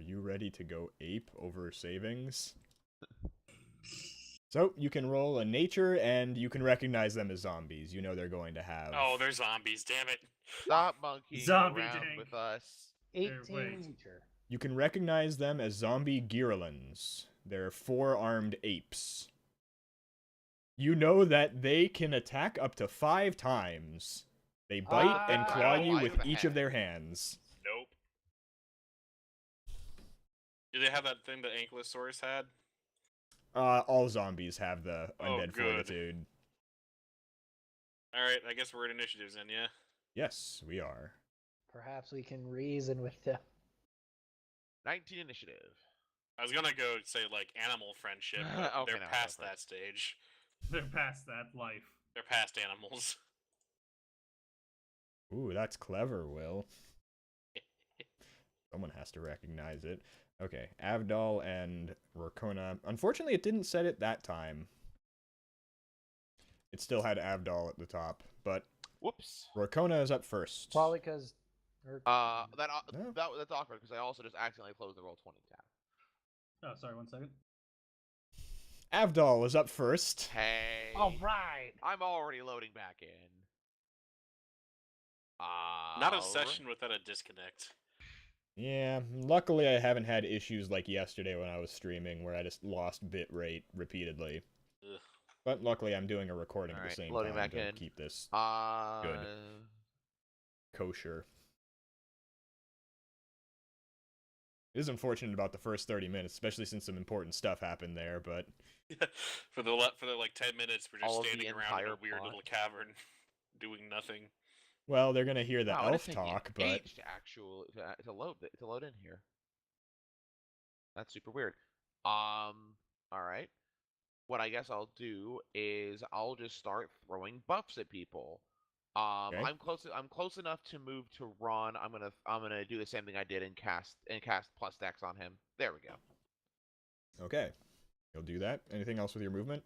you ready to go ape over savings? So, you can roll a nature, and you can recognize them as zombies. You know they're going to have... Oh, they're zombies, damn it. Stop monkeying Zombie around Dank. with us. 18 wait. nature. You can recognize them as zombie Girlans. They're 4-armed apes. You know that they can attack up to 5 times. They bite and Ah, claw right you on with the each head. of their hands. Nope. Do they have that thing that Ankylosaurus had? All zombies have the Oh, undead good. fortitude. Alright, I guess we're at initiatives then, yeah? Yes, we are. Perhaps we can reason with them. 19 initiative. I was gonna go say, like, animal friendship, but Okay, they're no, past go for it. that stage. They're past that life. They're past animals. Ooh, that's clever, Will. Someone has to recognize it. Okay, Avdol and Rorkona. Unfortunately, it didn't set it that time. It still had Avdol at the top, but Whoops. Rorkona is up first. Probably because. That No. that's awkward because I also just accidentally closed the roll 20 tab. Oh, sorry, 1 second. Avdol is up first. Hey. All right. I'm already loading back in. Not a session without a disconnect. Yeah, luckily I haven't had issues like yesterday when I was streaming where I just lost bitrate repeatedly. Ugh. But luckily I'm doing a recording at Alright, the same loading time back to in. keep this Good. kosher. It is unfortunate about the first 30 minutes, especially since some important stuff happened there, but for the like 10 minutes, we're just All of the standing around in a entire weird plot. little cavern, doing nothing. well, they're gonna hear the Wow, elf talk, but to load in here. That's super weird. All right. What I guess I'll do is I'll just start throwing buffs at people. Okay. I'm close enough to move to Ron. I'm gonna do the same thing I did and cast plus dex on him. There we go. okay. You'll do that. Anything else with your movement?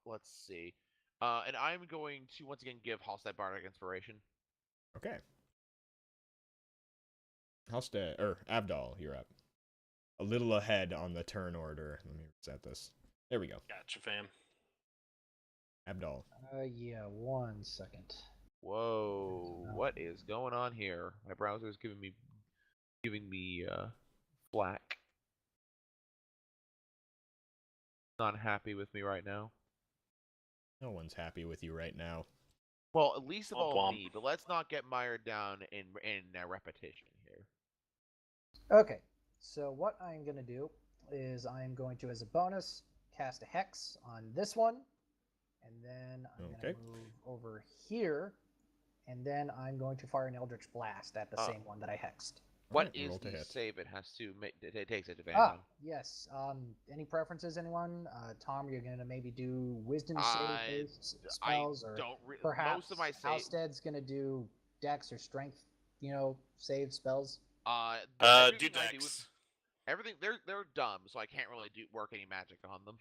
Let's see. And I'm going to once again give Halstead Bardic Inspiration. Okay. Halstead, or Abdal, you're up. A little ahead on the turn order. Let me reset this. There we go. Gotcha, fam. Abdal. Yeah, 1 second. Whoa, what is going on here? My browser is giving me flack. Not happy with me right now. No one's happy with you right now. Well, at least of Womp all womp. me, but let's not get mired down in repetition here. Okay, so what I'm going to do is I'm going to, as a bonus, cast a Hex on this one, and then I'm going to move over here, and then I'm going to fire an Eldritch Blast at the same one that I hexed. What Alright, is roll to the hit. save it has to make? It takes advantage on. Yes. Any preferences, anyone? Tom, you're going to maybe do Wisdom save-based spells, or perhaps most of my save. Halstead's going to do Dex or Strength, save spells. Do Dex. Everything they're dumb, so I can't really work any magic on them.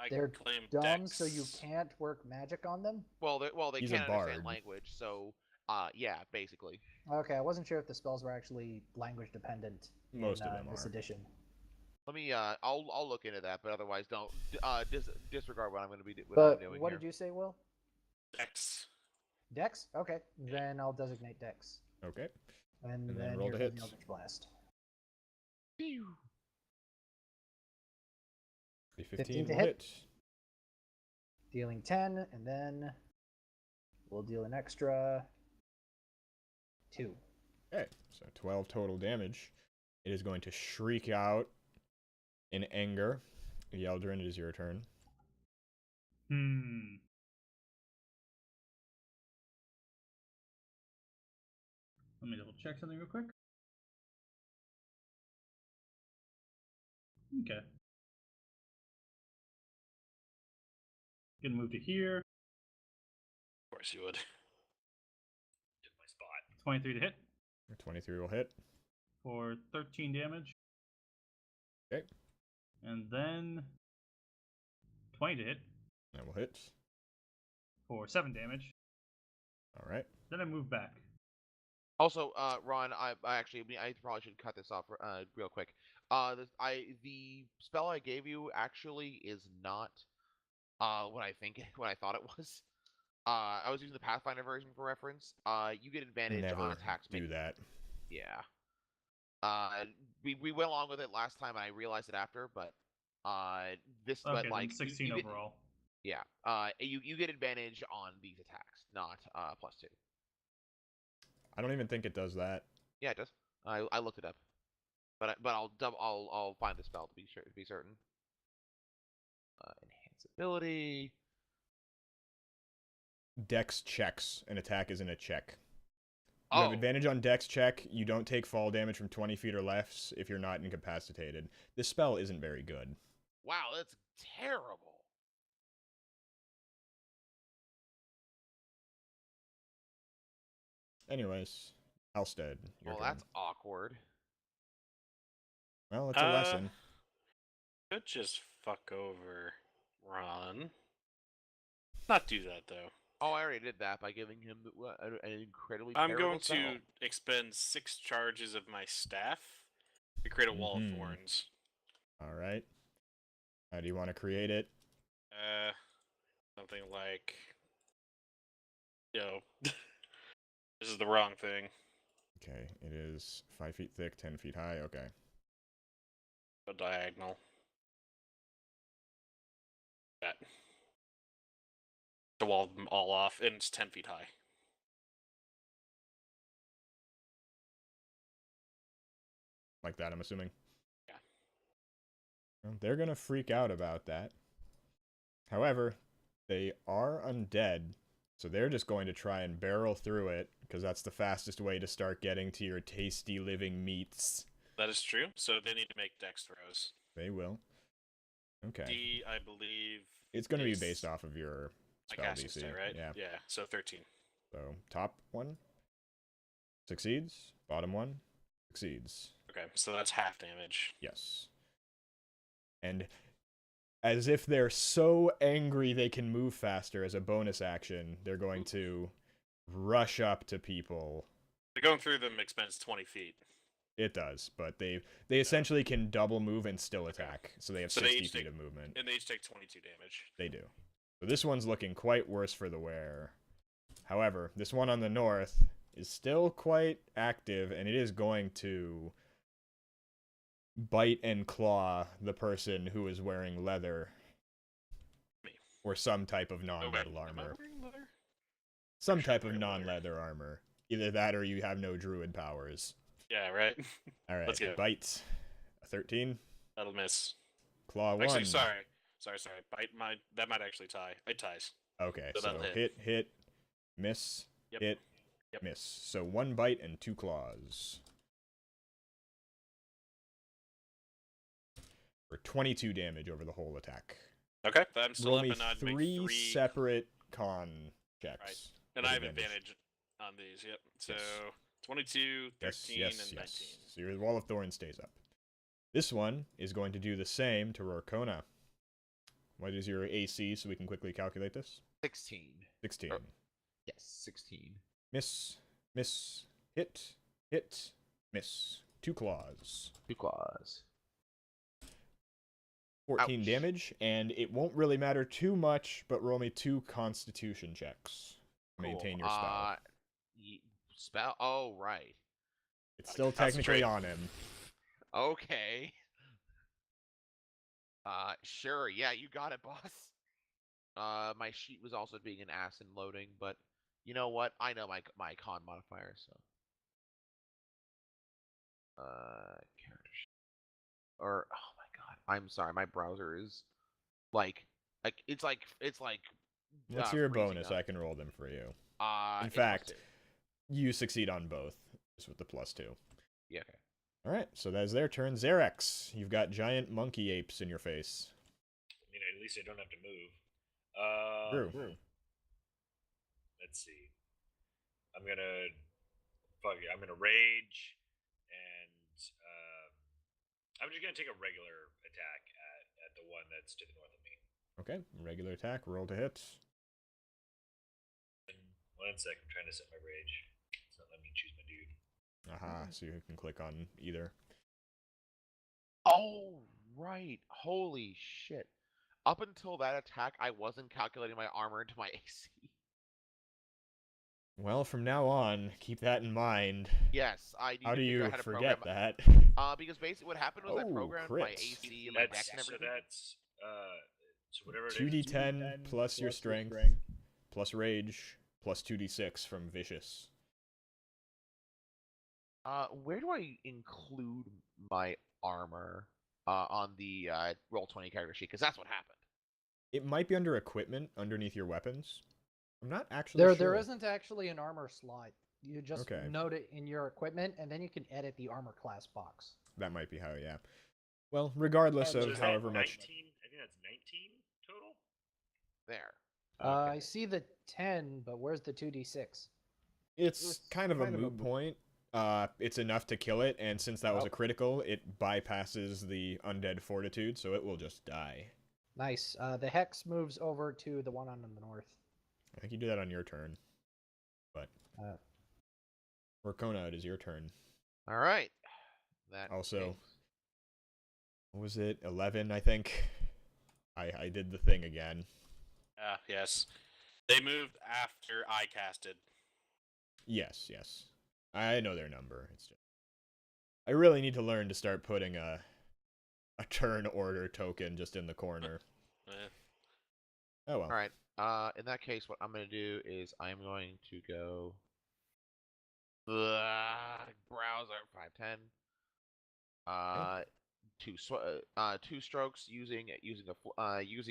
They're claim dumb, Dex. so you can't work magic on them? They He's can't a understand bard. language, so yeah, basically. Okay, I wasn't sure if the spells were actually language dependent. Most of them this are. edition. Let me I'll look into that, but otherwise don't disregard what I'm going to be doing. What did you say, Will? Dex. Dex? Okay, then I'll designate Dex. Okay. And then then roll here to goes hit. the Eldritch Blast. Pew. 15 to will hit. hit. Dealing 10, and then we'll deal an extra 2. Okay, so 12 total damage. It is going to shriek out in anger. Yeldrin, it is your turn. Let me double check something real quick. Okay. Gonna move to here. Of course you would. Took my spot. 23 to hit 23 will hit. for 13 damage. Okay. And then 20 to hit That will hit. for 7 damage. All right. Then I move back. Also, Ron, I probably should cut this off real quick. The spell I gave you actually is not what I thought it was. I was using the Pathfinder version for reference. You get advantage Never on attacks. do that. Yeah. We went along with it last time, and I realized it after, but this Okay, but like then 16 you overall. Yeah. You get advantage on these attacks, not +2. I don't even think it does that. Yeah, it does. I looked it up, but I'll find the spell to be certain. Enhance ability. Dex checks. An attack isn't a check. You have advantage on Dex check. You don't take fall damage from 20 feet or less if you're not incapacitated. This spell isn't very good. Wow, that's terrible. Anyways, Halstead. Your Well, turn. that's awkward. Well, it's a lesson. Could just fuck over Ron. Not do that though. Oh, I already did that by giving him an incredibly I'm terrible going spell. to expend 6 charges of my staff to create a wall of thorns. All right. How do you want to create it? Something like, this is the wrong thing. Okay, it is 5 feet thick, 10 feet high. Okay. A diagonal. That. To wall them all off, and it's 10 feet high. like that, I'm assuming. Yeah. Well, they're gonna freak out about that. However, they are undead, so they're just going to try and barrel through it, because that's the fastest way to start getting to your tasty living meats. That is true. So they need to make dex throws. They will. Okay. D, I believe. It's going to be based off of your spell casting DC, stat, right? Yeah. Yeah. So 13. So top one succeeds, bottom one succeeds. Okay, so that's half damage. Yes. And as if they're so angry they can move faster as a bonus action, they're going to rush up to people. Going through them expends 20 feet. It does, but they essentially can double move and still attack, so they have 60 feet of movement. And they each take 22 damage. They do. So this one's looking quite worse for the wear. However, this one on the north is still quite active, and it is going to bite and claw the person who is wearing leather. Me. Or some type of non-metal armor. Am I wearing leather? Some type of non-leather armor. Either that or you have no druid powers. Yeah, right? Alright, Let's go. Bite. A 13. That'll miss. Claw 1. Actually, sorry. Bite that might actually tie. It ties. Okay, So so that'll hit, miss, Yep. hit, Yep. miss. So 1 bite and 2 claws. For 22 damage over the whole attack. Okay, I'm still Roll up me and I'd three make 3 separate con checks. Right. And with I have advantage on these, yep. So Yes. 22, 13, Yes, and 19. So your Wall of Thorns stays up. This one is going to do the same to Rorkona. What is your AC so we can quickly calculate this? 16. 16. Oh. Yes, 16. Miss, hit, miss. 2 claws. 2 claws. 14 Ouch. damage, and it won't really matter too much, but roll me 2 constitution checks. Maintain your spell. Spell? Oh, right. It's still technically on him. Okay. Sure. Yeah, you got it, boss. My sheet was also being an ass and loading, but you know what? I know my con modifier, so. Character sheet. Or oh my god, I'm sorry, my browser is like it's like What's your freezing bonus? up. I can roll them for you. In It's fact, +2. you succeed on both, just with the +2. Yeah. Okay. Alright, so that's their turn. Xerex, you've got giant monkey apes in your face. I mean, at least I don't have to move. True. Let's see. I'm gonna rage, and I'm just gonna take a regular attack at the one that's to the north of me. Okay, regular attack, roll to hit. And 1 sec, I'm trying to set my rage. It's not letting me choose my dude. Aha, so you can click on either. Oh right. Holy shit. Up until that attack, I wasn't calculating my armor into my AC. Well, from now on, keep that in mind. Yes, I need How to do figure you out how to forget program. that? Because basically what happened was I Oh, programmed crit. my AC and my dex and everything. So whatever it is. 2d10 plus your strength, plus rage, plus 2d6 from vicious. Where do I include my armor on the Roll20 character sheet? Because that's what happened. It might be under equipment, underneath your weapons. I'm not actually sure. There isn't actually an armor slot. You just Okay. note it in your equipment, and then you can edit the armor class box. That might be how, yeah. Well, regardless So of is that however much... 19? I think that's 19 total. There. I see the 10, but where's the 2d6? It's kind of a moot point. It's enough to kill it, and since that was a critical, it bypasses the undead fortitude, so it will just die. Nice. The hex moves over to the one on the north. I think you do that on your turn. But... Rorkona, it is your turn. All right. That Also, makes- what was it? 11, I think? I did the thing again. Yes. They moved after I casted. Yes. I know their number. It's just... I really need to learn to start putting a turn order token just in the corner. Oh well. All right. In that case, what I'm going to do is I'm going to go browser 510. Two strokes using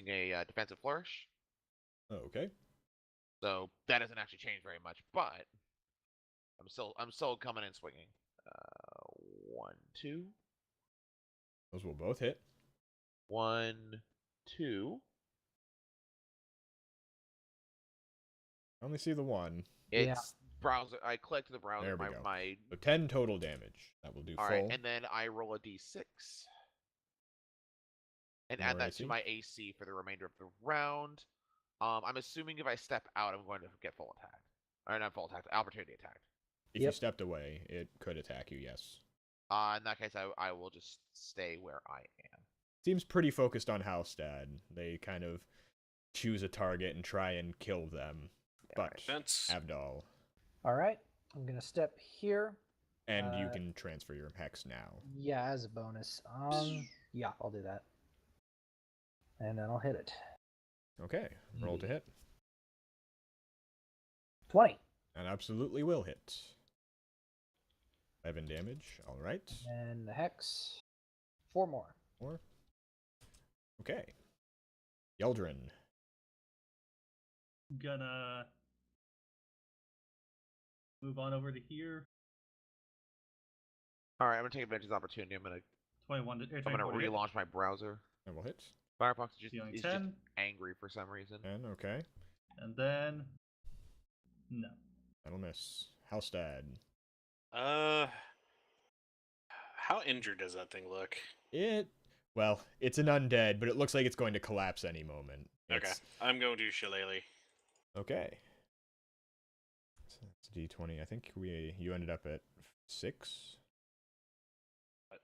a defensive flourish. Okay. So that doesn't actually change very much, but I'm still coming in swinging. 1, 2. Those will both hit. 1, 2. I only see the one. It's browser. I clicked the browser. There we go. My So 10 total damage. That will do all full. right, and then I roll a d6 and add that to my AC for the remainder of the round. I'm assuming if I step out, I'm going to get full attack. Or not full attack, opportunity attack. If you stepped away, it could attack you, yes. In that case, I will just stay where I am. Seems pretty focused on Halstad. They kind of choose a target and try and kill them. But Abdal. Alright, I'm going to step here. And you can transfer your hex now. Yeah, as a bonus. Yeah, I'll do that. And then I'll hit it. Okay, roll to hit. 20. And absolutely will hit. 11 damage, alright. And the hex. 4 more. 4. Okay. Yeldrin. Gonna move on over to here. All right, I'm gonna take advantage of this opportunity. I'm gonna relaunch my browser. And we'll hit. Firefox is just 10. angry for some reason. 10, okay. And then no. That'll miss. Halstad. How injured does that thing look? Well, it's an undead, but it looks like it's going to collapse any moment. Okay, I'm going to Shillelagh. Okay. So that's D20. I think you ended up at 6. What?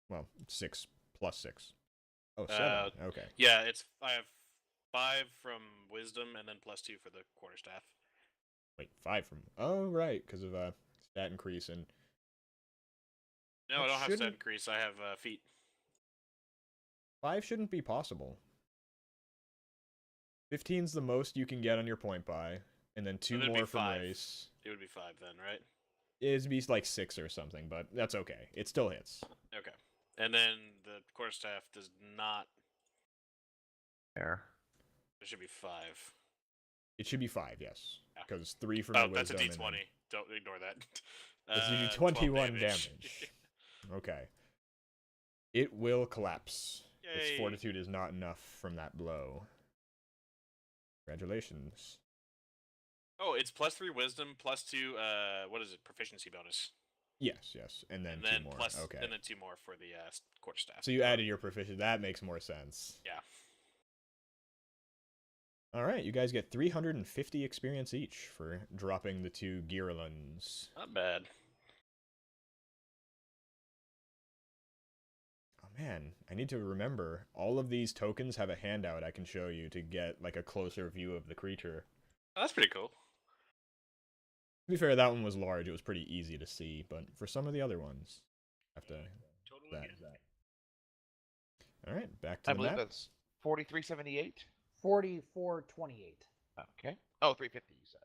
Well, 6 plus 6. Oh, 7. Okay. Yeah, I have 5 from wisdom and then +2 for the quarterstaff. Wait, 5 from... Oh, right, because of stat increase and... No, I don't have stat increase. I have feet. 5 shouldn't be possible. 15's the most you can get on your point buy, and then 2 more from race. It would be 5 then, right? It'd be like 6 or something, but that's okay. It still hits. Okay. And then the quarterstaff does not... There. It should be 5. It should be 5, yes. Yeah. Because 3 from your wisdom. That's a D20. Don't ignore that. Let's do 21 damage. Okay. It will collapse. Yay. Its fortitude is not enough from that blow. Congratulations. Oh, it's +3 wisdom, +2, what is it, proficiency bonus. Yes, and then 2 more. Okay. And then 2 more for the quarterstaff. So you added your proficiency. That makes more sense. Yeah. Alright, you guys get 350 experience each for dropping the 2 Girlans. Not bad. Oh man, I need to remember, all of these tokens have a handout I can show you to get like a closer view of the creature. Oh, that's pretty cool. To be fair, that one was large, it was pretty easy to see, but for some of the other ones, have to... Totally get that. Alright, back to the map. I believe that's 4378. 4428. Okay. Oh, 350 you said.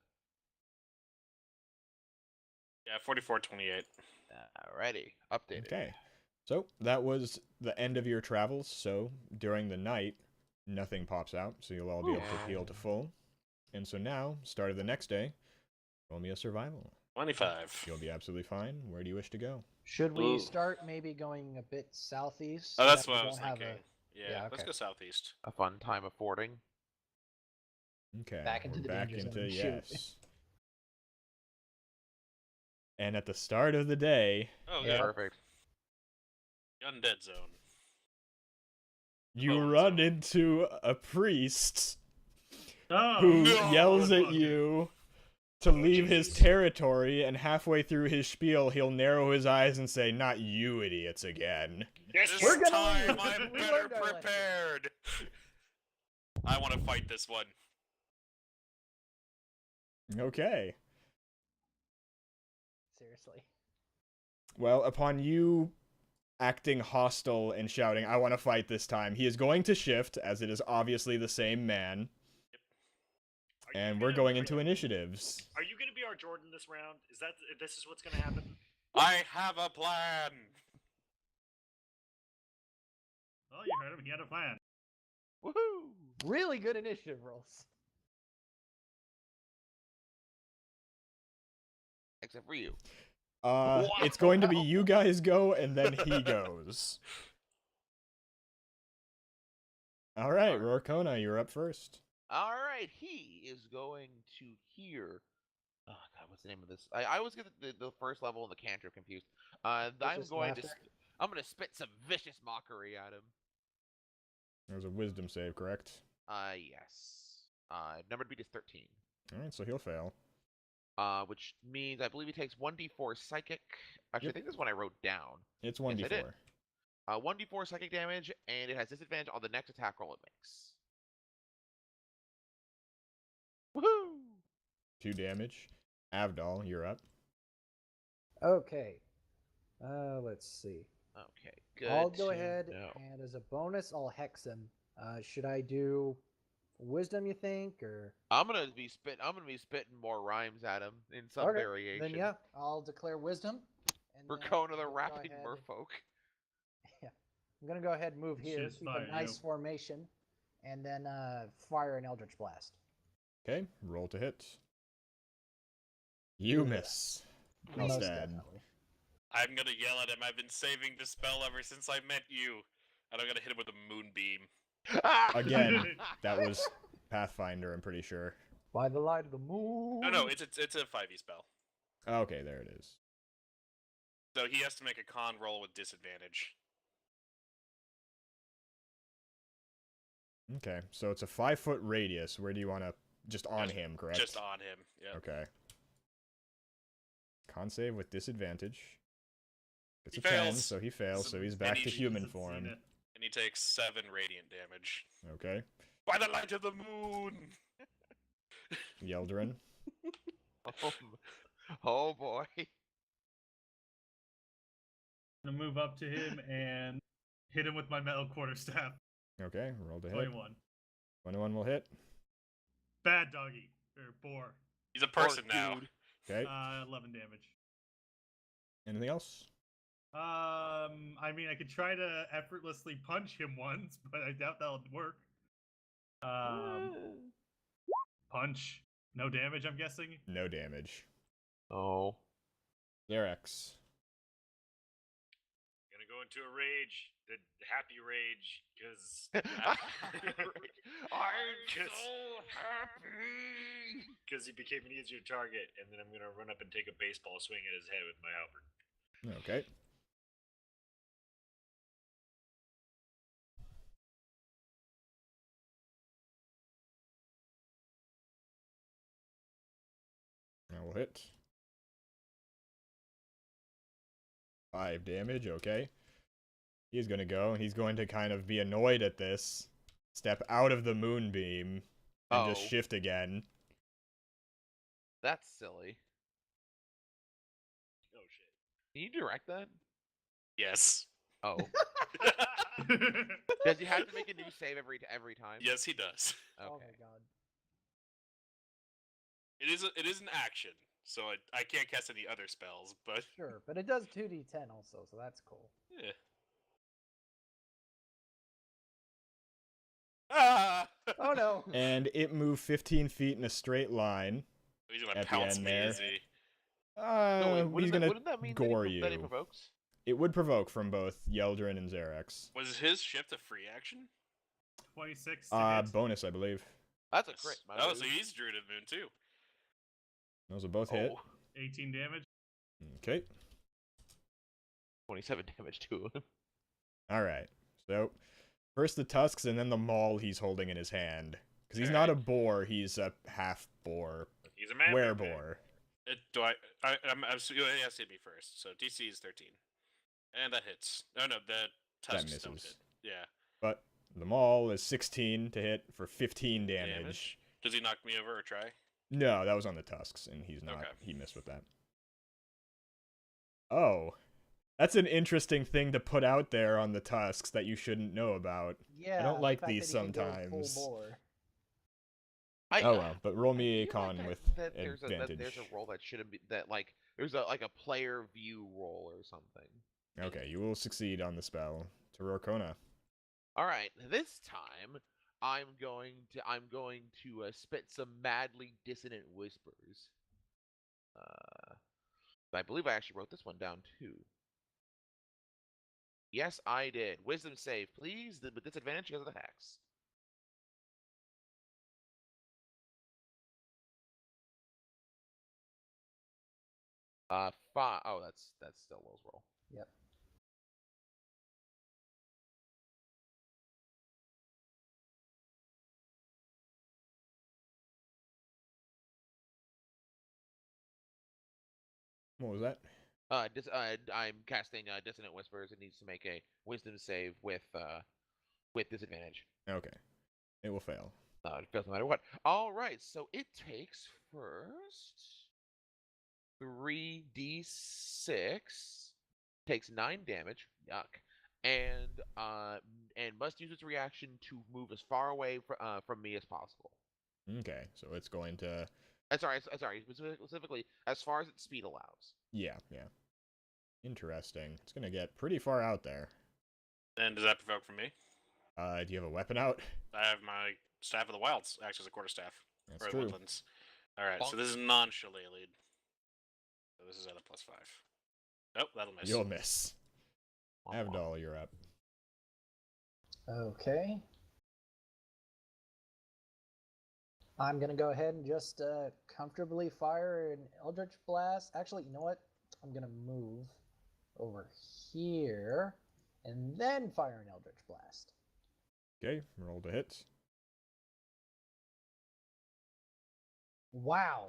Yeah, 4428. Alrighty. Updated. Okay. So, that was the end of your travels, so during the night, nothing pops out, so you'll all be able to heal to full. And so now, start of the next day, roll me a survival. 25. You'll be absolutely fine. Where do you wish to go? Should we start maybe going a bit southeast? Oh, that's what I was thinking. Yeah, okay. Let's go southeast. A fun time affording. Okay, back into the danger zone. yes. And at the start of the day... Oh, yeah. Perfect. Undead zone. You run into a priest who yells at you to leave his territory, and halfway through his spiel, he'll narrow his eyes and say, "Not you idiots again." This time I'm better prepared. I want to fight this one. Okay. Seriously. Well, upon you acting hostile and shouting, "I want to fight this time," he is going to shift, as it is obviously the same man. Yep. And we're going into initiatives. Are you going to be our Jordan this round? This is what's going to happen? I have a plan. Oh, you heard him. He had a plan. Woohoo! Really good initiative rolls. Except for you. It's going to be you guys go, and then he goes. All right, Rorkona, you're up first. All right, he is going to here. Oh God, what's the name of this? I always get the first level and the cantrip confused. I'm going to spit some vicious mockery at him. That was a wisdom save, correct? Yes. Number to beat is 13. All right, so he'll fail. Which means I believe he takes 1d4 psychic. Actually, Yep. I think this is one I wrote down. It's 1d4. Yes, I did. 1d4 psychic damage, and it has disadvantage on the next attack roll it makes. Woohoo! 2 damage. Avdol, you're up. Okay. Let's see. Okay, good. I'll go ahead know. and as a bonus, I'll hex him. Should I do wisdom? You think, or I'm gonna be spitting more rhymes at him in some okay, variation. then yeah, I'll declare wisdom. And We're then going to the I'll go rapping ahead- merfolk. Yeah, I'm gonna go ahead and move here, Shit's keep a fire, nice yo. formation, and then fire an Eldritch Blast. Okay, roll to hit. You miss. Most Instead. definitely. I'm gonna yell at him. I've been saving the spell ever since I met you. And I'm gonna hit him with a moonbeam. Again, that was Pathfinder, I'm pretty sure. By the light of the moon. No, it's a 5e spell. Okay, there it is. So he has to make a con roll with disadvantage. Okay, so it's a 5-foot radius. Where do you want to... Just on him, correct? Just on him, yeah. Okay. Con save with disadvantage. It's He a 10, fails. so he fails, so he's And back he to human Hasn't seen form. it. And he takes 7 radiant damage. Okay. By the light of the moon! Yeldrin. Oh boy. I'm gonna move up to him and hit him with my metal quarterstaff. Okay, roll to hit. 21. 21 will hit. Bad doggy. Or boar. He's a person now. Dude. Okay. 11 damage. Anything else? I mean, I could try to effortlessly punch him once, but I doubt that'll work. Punch. No damage, I'm guessing. No damage. Oh. Xerax. Gonna go into a rage, the happy rage, because I'm so happy. because he became an easier target, and then I'm gonna run up and take a baseball swing at his head with my halberd. Okay. That will hit. 5 damage, okay. He's gonna go, and he's going to kind of be annoyed at this. Step out of the moonbeam, and just shift again. That's silly. Oh shit. Can you direct that? Yes. Oh. Does he have to make a new save every time? Yes, he does. Okay. Oh my god. It is an action, so I can't cast any other spells, but Sure, but it does 2d10 also, so that's cool. yeah. Ah! Oh no. And it moved 15 feet in a straight line. He's gonna At the pounce end me, there. is he? No, wait, He's gonna wouldn't that mean gore that he you. provokes? It would provoke from both Yeldrin and Xerax. Was his shift a free action? 26 to hit. Bonus, I believe. That's a crit. my Oh, dude. so he's Druid of Moon too. Those will both hit. Oh, 18 damage. Okay. 27 damage to him. Alright. So, first the tusks and then the maul he's holding in his hand. Because he's not a boar, he's a half boar. He's a man. Wereboar. I'm assuming he has to hit me first. So DC is 13, and that hits. No, the tusks don't misses. hit. Yeah. But the maul is 16 to hit for 15 damage. Does he knock me over or try? No, that was on the tusks, and he's not. Okay. He missed with that. Oh. That's an interesting thing to put out there on the tusks that you shouldn't know about. Yeah. don't the like fact these that he can go sometimes. full bore. Oh well, but roll me a feel like con with that there's advantage. there's a role that shouldn't be that like there's a player view role or something. Okay, you will succeed on the spell. To Rorkona. All right, this time I'm going to spit some madly dissonant whispers. I believe I actually wrote this one down too. Yes, I did. Wisdom save, please, with disadvantage because of the hex. Five. Oh, that's still Will's roll. Yep. What was that? I'm casting Dissonant Whispers. It needs to make a Wisdom save with disadvantage. Okay. It will fail. It fails no matter what. All right, so it takes first 3d6, takes 9 damage. Yuck. And must use its reaction to move as far away from me as possible. Okay, so it's going to. Sorry, specifically as far as its speed allows. Yeah. Interesting. It's gonna get pretty far out there. And does that provoke from me? Do you have a weapon out? I have my Staff of the Wilds, acts as a quarterstaff. That's or true. Woodlands. Alright, so Bonk. this is non-shillelagh. So this is at a +5. Nope, that'll miss. You'll miss. Avdol, you're up. Okay. I'm going to go ahead and just comfortably fire an Eldritch Blast. Actually, you know what? I'm going to move over here and then fire an Eldritch Blast. Okay, roll to hit. Wow.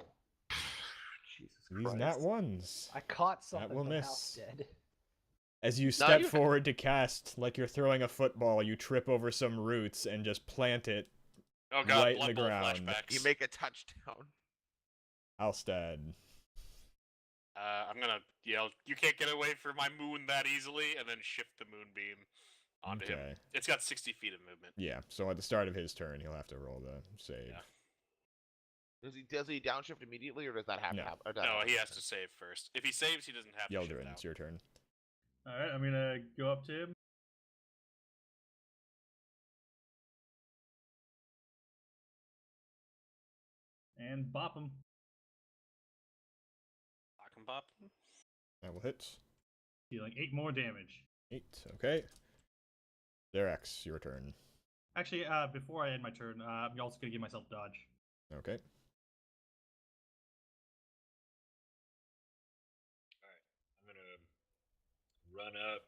Jesus These Christ. nat ones. I caught something will from miss. House Dead. As you step forward to cast, like you're throwing a football, you trip over some roots and just plant it Oh god, right in Blood the Bowl ground. flashbacks. You make a touchdown. Alstad. I'm gonna yell, "You can't get away from my moon that easily," and then shift the moonbeam onto him. Okay. It's got 60 feet of movement. Yeah, so at the start of his turn, he'll have to roll the save. Yeah. Does he downshift immediately, or does that have No. to happen? No, he has to save first. If he saves, he doesn't have to shift Yeldrin, out. it's your turn. All right, I'm gonna go up to him. And bop him. Lock and pop. That will hit. Dealing 8 more damage. 8, okay. Derex, your turn. Actually, before I end my turn, I'm also gonna give myself dodge. Okay. I'm gonna run up.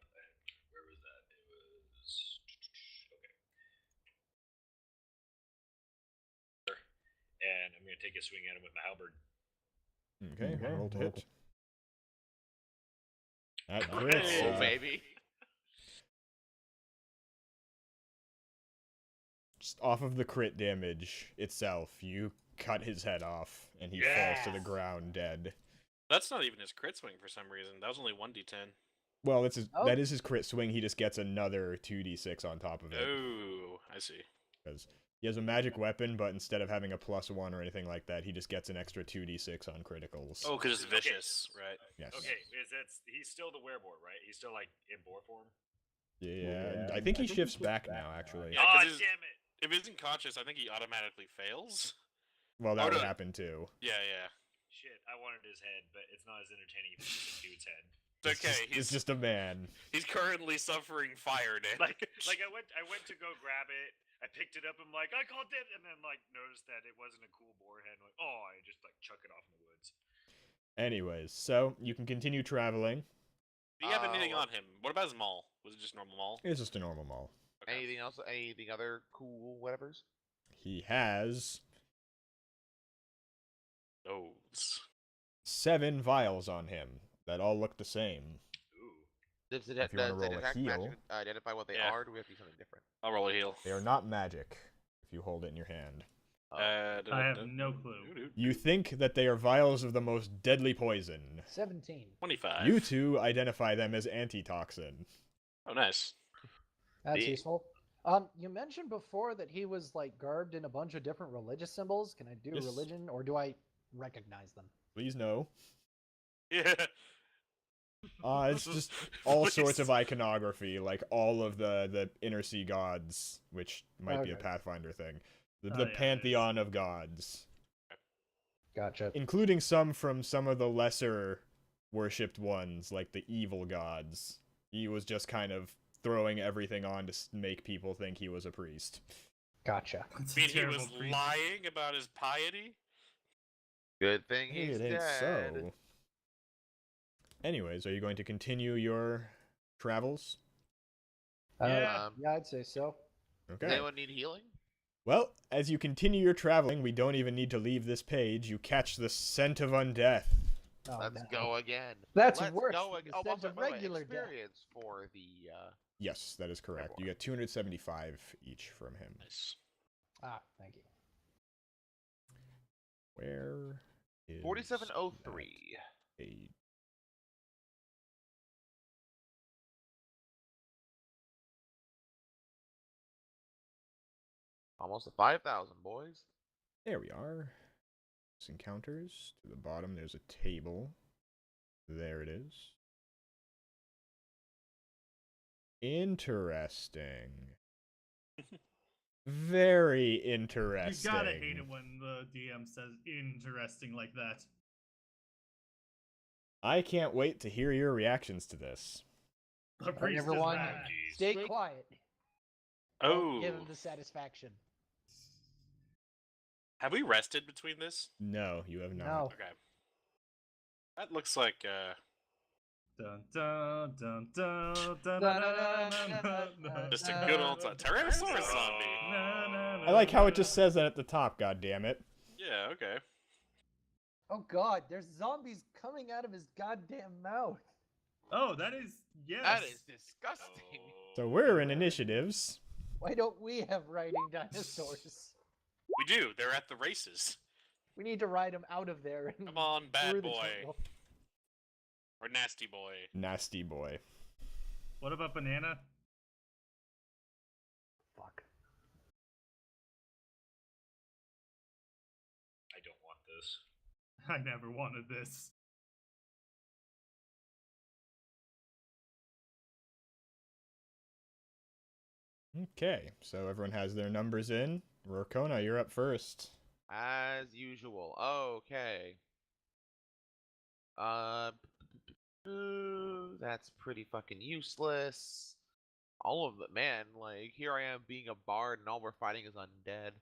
Where was that? It was okay. And I'm gonna take a swing at him with my halberd. Okay, roll to hit. That Nice. crits. Oh, baby. Just off of the crit damage itself, you cut his head off, and he falls to the ground dead. That's not even his crit swing for some reason. That was only 1d10. Well, that's his, Oh. that is his crit swing. He just gets another 2d6 on top of it. Oh, I see. Because he has a magic weapon, but instead of having a +1 or anything like that, he just gets an extra 2d6 on criticals. Oh, because it's Okay. vicious, right? Yes. Okay, he's still the wereboar, right? He's still like in boar form. Yeah, I think he shifts back now, actually. Yeah, Oh 'cause his- damn it! If he's unconscious, I think he automatically fails. Well, that Oh, would no. happen too. Yeah. Shit, I wanted his head, but it's not as entertaining if it's just a dude's head. It's okay. It's just a man. He's currently suffering fire damage. Like I went to go grab it. I picked it up. I'm like, I called it, and then like noticed that it wasn't a cool boar head. Like, oh, I just like chuck it off in the woods. Anyways, so you can continue traveling. Do you have anything on him? What about his maul? Was it just normal maul? It's just a normal maul. Okay. Anything else? Anything other cool whatevers? He has Those. 7 vials on him that all look the same. Ooh. Does If you wanna roll a detect heal. magic identify what they Yeah. are? Or do we have to do something different? I'll roll a heal. They are not magic if you hold it in your hand. I have no clue. You think that they are vials of the most deadly poison. 17. 25. You two identify them as antitoxin. Oh, nice. That's The- useful. You mentioned before that he was like garbed in a bunch of different religious symbols. Can I do Yes. religion, or do I recognize them? Please no. Yeah. It's just all Please. sorts of iconography, like all of the inner sea gods, which might be a Okay. Pathfinder thing. The Oh, yeah, pantheon of gods, Gotcha. including some from some of the lesser worshipped ones, like the evil gods. He was just kind of throwing everything on to make people think he was a priest. Gotcha. It's I a mean, he terrible was priest. lying about his piety? Good thing Hey, he's it ain't dead. so. Anyways, are you going to continue your travels? Yeah. Yeah, I'd say so. Does Okay. anyone need healing? Well, as you continue your traveling, we don't even need to leave this page. You catch the scent of undeath. Oh, Let's no. go again. That's Let's worse go than again. the Oh, scent I'm sorry, of by the way, regular death. experience for the. Yes, that is correct. You get 275 each from him. Nice. Ah, thank you. Where is 4703. that page? Almost a 5,000, boys. There we are. Encounters. To the bottom, there's a table. There it is. Interesting. Very interesting. You gotta hate it when the DM says interesting like that. I can't wait to hear your reactions to this. The Alright, priest is everyone, mad. stay quiet. Oh. Don't give him the satisfaction. Have we rested between this? No, you have not. No. Okay. That looks like, Dun, dun, dun, dun, dun, dun, dun, dun, dun, just a good old Tyrannosaurus zombie. I like how it just says that at the top, goddammit. Yeah, okay. Oh god, there's zombies coming out of his goddamn mouth. Oh, that is, yes. That is disgusting. So we're in initiatives. Why don't we have riding dinosaurs? We do. They're at the races. We need to ride them out of there. And Come on, through bad the boy. jungle. Or nasty boy. Nasty boy. What about banana? Fuck. I don't want this. I never wanted this. Okay, so everyone has their numbers in. Rorkona, you're up first. As usual. Okay. That's pretty fucking useless. All of them, man. Like, here I am being a bard, and all we're fighting is undead.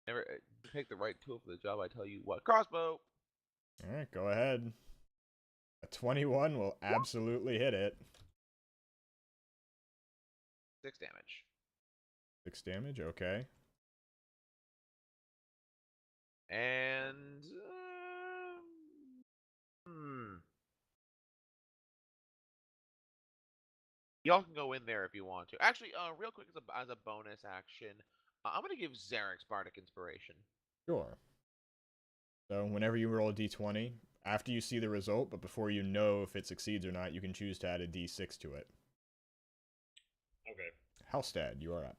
Never pick the right tool for the job. I tell you what. Crossbow. All right, go ahead. A 21 will absolutely hit it. 6 damage. 6 damage, okay. And y'all can go in there if you want to. Actually, real quick as a bonus action, I'm gonna give Zarek's Bardic Inspiration. Sure. So whenever you roll a d20, after you see the result, but before you know if it succeeds or not, you can choose to add a d6 to it. Okay. Halstad, you are up.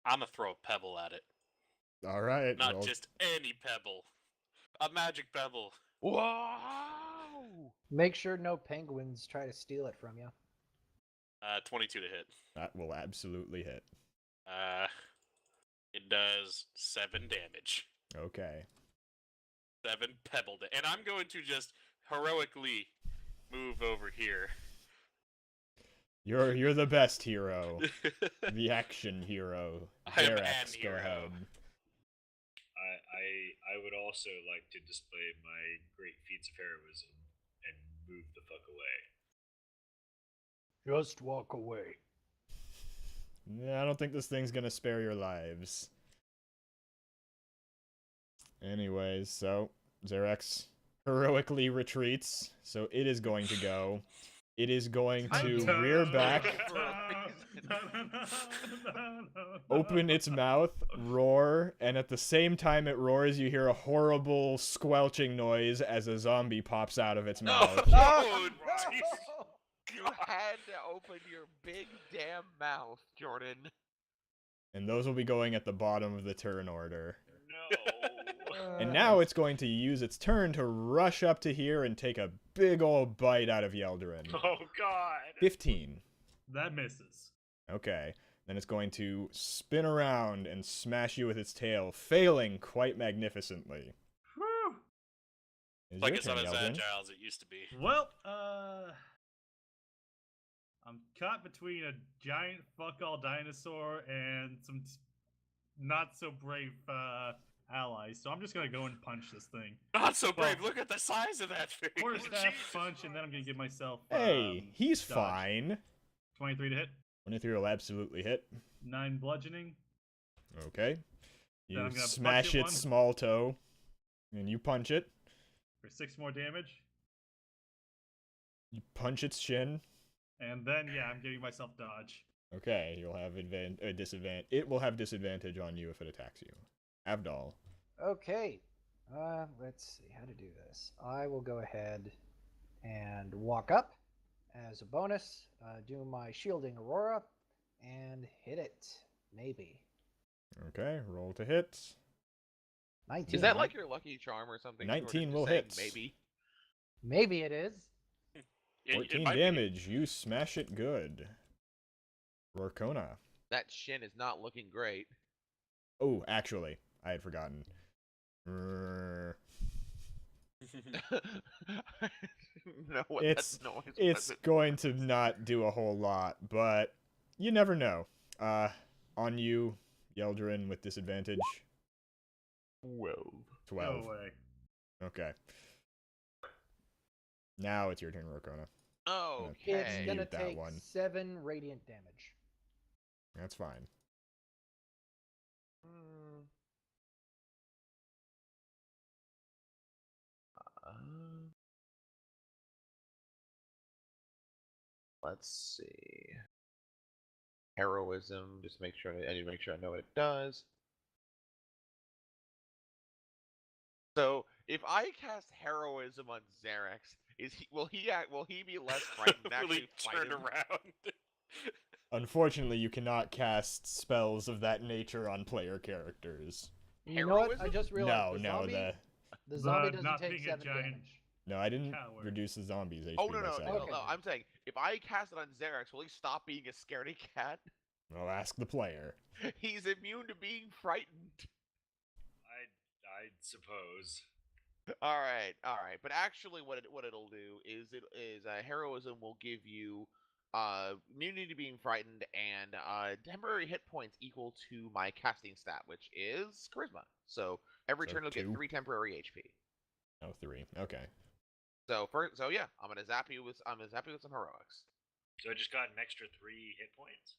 I'm gonna throw a pebble at it. All right. Not well, just any pebble. A magic pebble. Whoa! Make sure no penguins try to steal it from you. 22 to hit. that will absolutely hit. It does 7 damage. Okay. 7 pebble and I'm going to just heroically move over here. You're the best hero. The action hero. I am an Zarex, go hero. ahead. I would also like to display my great feats of heroism and move the fuck away. Just walk away. Yeah, I don't think this thing's gonna spare your lives. Anyways, so Zarex heroically retreats, so it is going to go. It is going to rear back, open its mouth, roar, and at the same time it roars, you hear a horrible squelching noise as a zombie pops out of its mouth. Oh, jeez. You had to open your big damn mouth, Jordan. And those will be going at the bottom of the turn order. No. And now it's going to use its turn to rush up to here and take a big old bite out of Yeldarin. Oh God. 15. That misses. Okay. Then it's going to spin around and smash you with its tail, failing quite magnificently. Whew. Is Like your it's not turn, as Yeldarin. agile as it used to be. Well, I'm caught between a giant fuck-all dinosaur and some not so brave allies, so I'm just gonna go and punch this thing. Not so brave. Well, Look at the size of that thing. Quarterstaff Jesus punch, and then I'm gonna give myself. Hey, he's dodge. fine. 23 to hit. 23 will absolutely hit. 9 bludgeoning. Okay. Then You I'm gonna smash punch it its one. small toe, and you punch it. For 6 more damage. You punch its shin. And then, yeah, I'm giving myself dodge. Okay, you'll have disadvantage. It will have disadvantage on you if it attacks you. Avdol. Okay. Let's see how to do this. I will go ahead and walk up as a bonus, do my shielding aurora, and hit it. Maybe. Okay, roll to hit. 19. Is that like your lucky charm or something? 19 Just will saying hit. Maybe. Maybe it is. 14 might be. damage. You smash it good. Rorkona. That shin is not looking great. Oh, actually, I had forgotten. Rrrr. No, what It's that noise it's was. going to not do a whole lot, but you never know. On you, Yeldarin with disadvantage. 12. 12. No way. Okay. Now it's your turn, Rorkona. Okay. It's gonna Mute that take one. 7 radiant damage. That's fine. Mm. Let's see. Heroism. Just make sure I need to make sure I know what it does. So if I cast heroism on Xerax, will he be less frightened and Will actually he fight turn him? around? Unfortunately, you cannot cast spells of that nature on player characters. You know what? I Heroism? just realized No, the zombie The doesn't not take being a 7 giant- damage. No, I didn't Coward. reduce the zombies HP Oh no by no 7. no, Okay. no! I'm saying if I cast it on Xerax, will he stop being a scaredy cat? I'll ask the player. He's immune to being frightened. I suppose. All right. But actually, what it'll do is heroism will give you immunity to being frightened and temporary hit points equal to my casting stat, which is charisma. So every So turn you'll get 2? 3 temporary HP. Oh, 3. Okay. So yeah, I'm gonna zap you with some heroics. So I just got an extra 3 hit points.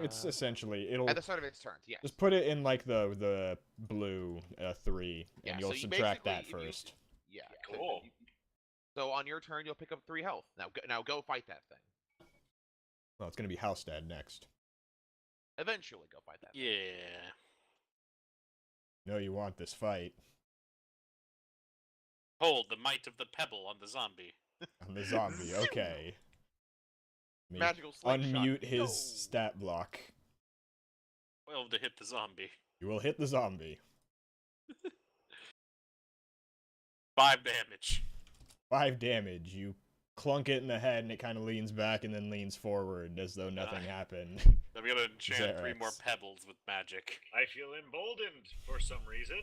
It's essentially it'll at the start of its turn. Yes. just put it in like the blue 3, Yeah, and you'll so you subtract that basically- if you- first. Yeah. Cool. So on your turn, you'll pick up 3 health. Now go fight that thing. Well, it's gonna be Halstad next. Eventually, go fight that thing. Yeah. No, you want this fight Hold the might of the pebble on the zombie. on the zombie. Okay. Me Magical slingshot. unmute his Yo. stat block. 12 to hit the zombie. You will hit the zombie. 5 damage. 5 damage. You clunk it in the head, and it kind of leans back and then leans forward as though nothing happened. I'm gonna enchant 3 more Xerax. pebbles with magic. I feel emboldened for some reason.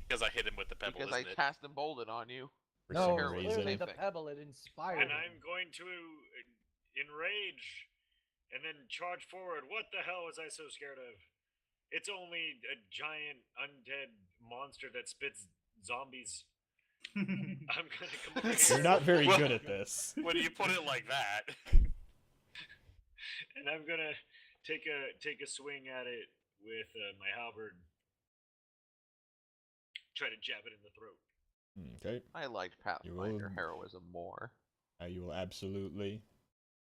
Because I hit him with the pebble, Because I isn't it? cast Embolden on you. For No, some heroism. reason. clearly the thing. pebble it inspired. And him. I'm going to enrage and then charge forward. What the hell was I so scared of? It's only a giant undead monster that spits zombies. I'm gonna come over here. You're not very Well- good at this. When you put it like that. And I'm gonna take a swing at it with my halberd. Try to jab it in the throat. Okay. I liked Pathfinder will- heroism more. You will absolutely.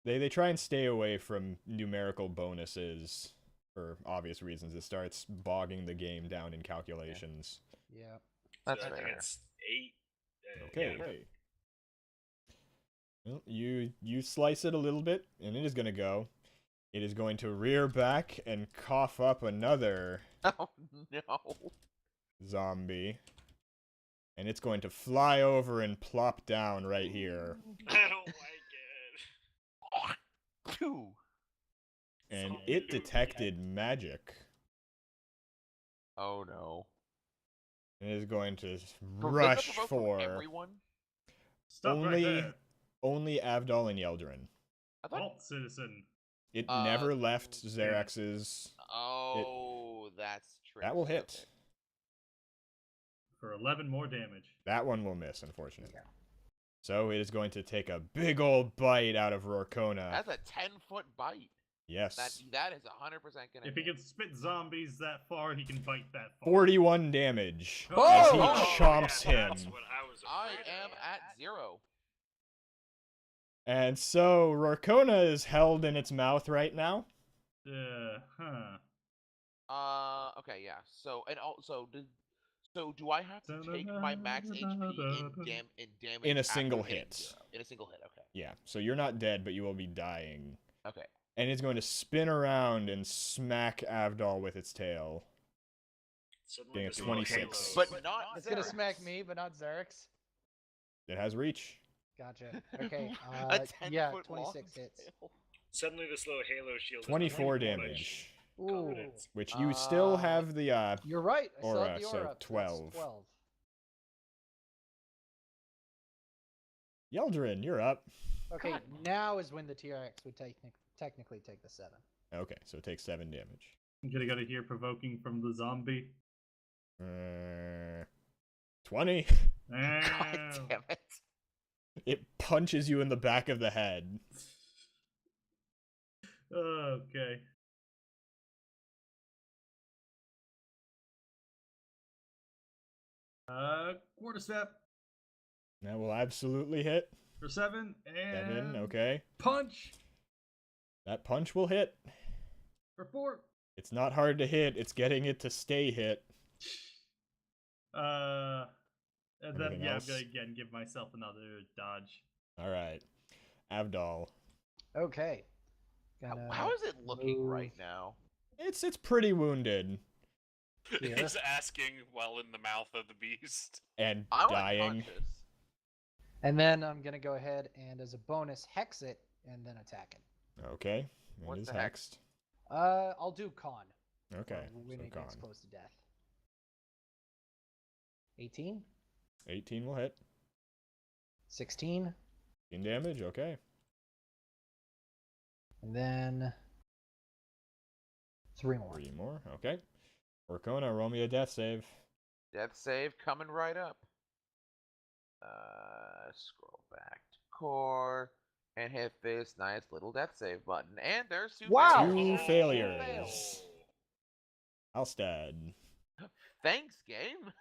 They try and stay away from numerical bonuses for obvious reasons. It starts bogging the game down in calculations. Yeah. That's So I think fair. it's 8. Okay. Yeah. Well, you slice it a little bit, and it is going to go. It is going to rear back and cough up another Oh no. zombie. And it's going to fly over and plop down right here. I don't like it. 2. And Zombie it detected magic. Oh no. It is going to From rush from for everyone. Stop right there. only Avdol and Yeldrin. I thought. Alt citizen. It never left Xerax's. Oh, that's true. That will hit. For 11 more damage. That one will miss, unfortunately. So it is going to take a big old bite out of Rorkona. That's a 10-foot bite. Yes. That is 100% gonna. If he can spit zombies that far, he can bite that far. 41 damage. Oh! As he Oh, chomps yeah, him. That's what I was I afraid am of. at 0. And so Rorkona is held in its mouth right now. Huh. Okay, yeah. So and also, do I have to take my max HP in damage In a after single hitting hit. 0? In a single hit. Okay. Yeah, so you're not dead, but you will be dying. Okay. And it's going to spin around and smack Avdol with its tail. Suddenly Being this a little 26. halo- But not. It's gonna Xerax. smack me, but not Xerax. It has reach. Gotcha. Okay. A 10 Yeah, foot 26 long hits. tail. Suddenly this little halo shield. is 24 not much damage. Ooh. confidence. Which you still Uh, have the, You're right. I still Aura, have the so aura. That's 12. 12. Yeldrin, you're up. Okay, God. now is when the TRX would technically take the 7. Okay, so it takes 7 damage. I'm gonna go to here provoking from the zombie. 20. God damn it. It punches you in the back of the head. Okay. Quarter step That will absolutely hit. for 7 and 7, okay. punch That punch will hit. for 4. It's not hard to hit, it's getting it to stay hit. And then Anything yeah, else? I'm gonna again give myself another dodge. Alright. Avdol. Okay. How is it looking move right now? It's pretty wounded. Here. He's asking while in the mouth of the beast. And I'm dying. unconscious. And then I'm gonna go ahead and, as a bonus, hex it and then attack it. Okay. It What's is the hex? hexed. I'll do con. Okay. When So it gets con. close to death. 18, 18 will hit. 16, 15 damage, okay. and then 3 more. 3 more, okay. Rorkona, roll me a death save. Death save coming right up. Scroll back to core and hit this nice little death save button. And there's 2 Wow! failures. 2 failures. Alstad. Thanks, game.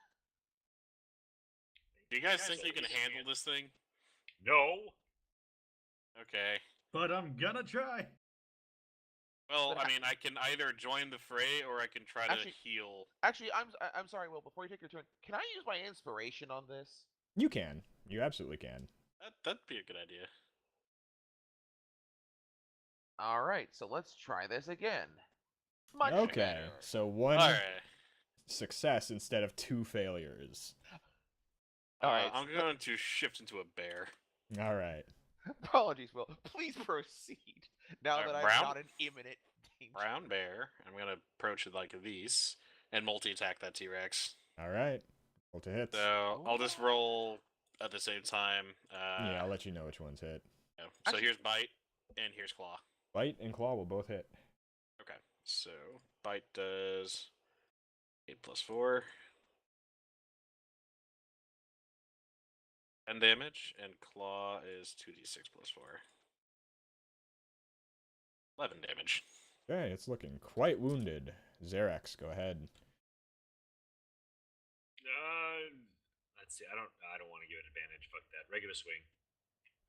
Do you guys think you can handle this thing? No. Okay. But I'm gonna try. Well, But I mean, I can either join the fray or I can try Actually- to heal. Actually, I'm sorry, Will. Before you take your turn, can I use my inspiration on this? You can. You absolutely can. That'd be a good idea. All right, so let's try this again. Much Okay. better. So 1 All right. success instead of 2 failures. All right. I'm going to shift into a bear. Alright. Apologies, Will. Please proceed. Now that I'm Brown? not in imminent danger. Brown bear. I'm going to approach it like these and multi-attack that T-Rex. Alright. Roll to hit. So I'll just roll at the same time. Yeah, I'll let you know which ones hit. So Actually- here's bite and here's claw. Bite and claw will both hit. Okay. So bite does 8 plus 4. 10 damage, and claw is 2d6 plus 4. 11 damage. Okay, it's looking quite wounded. Xerax, go ahead. Let's see. I don't want to give it advantage. Fuck that. Regular swing.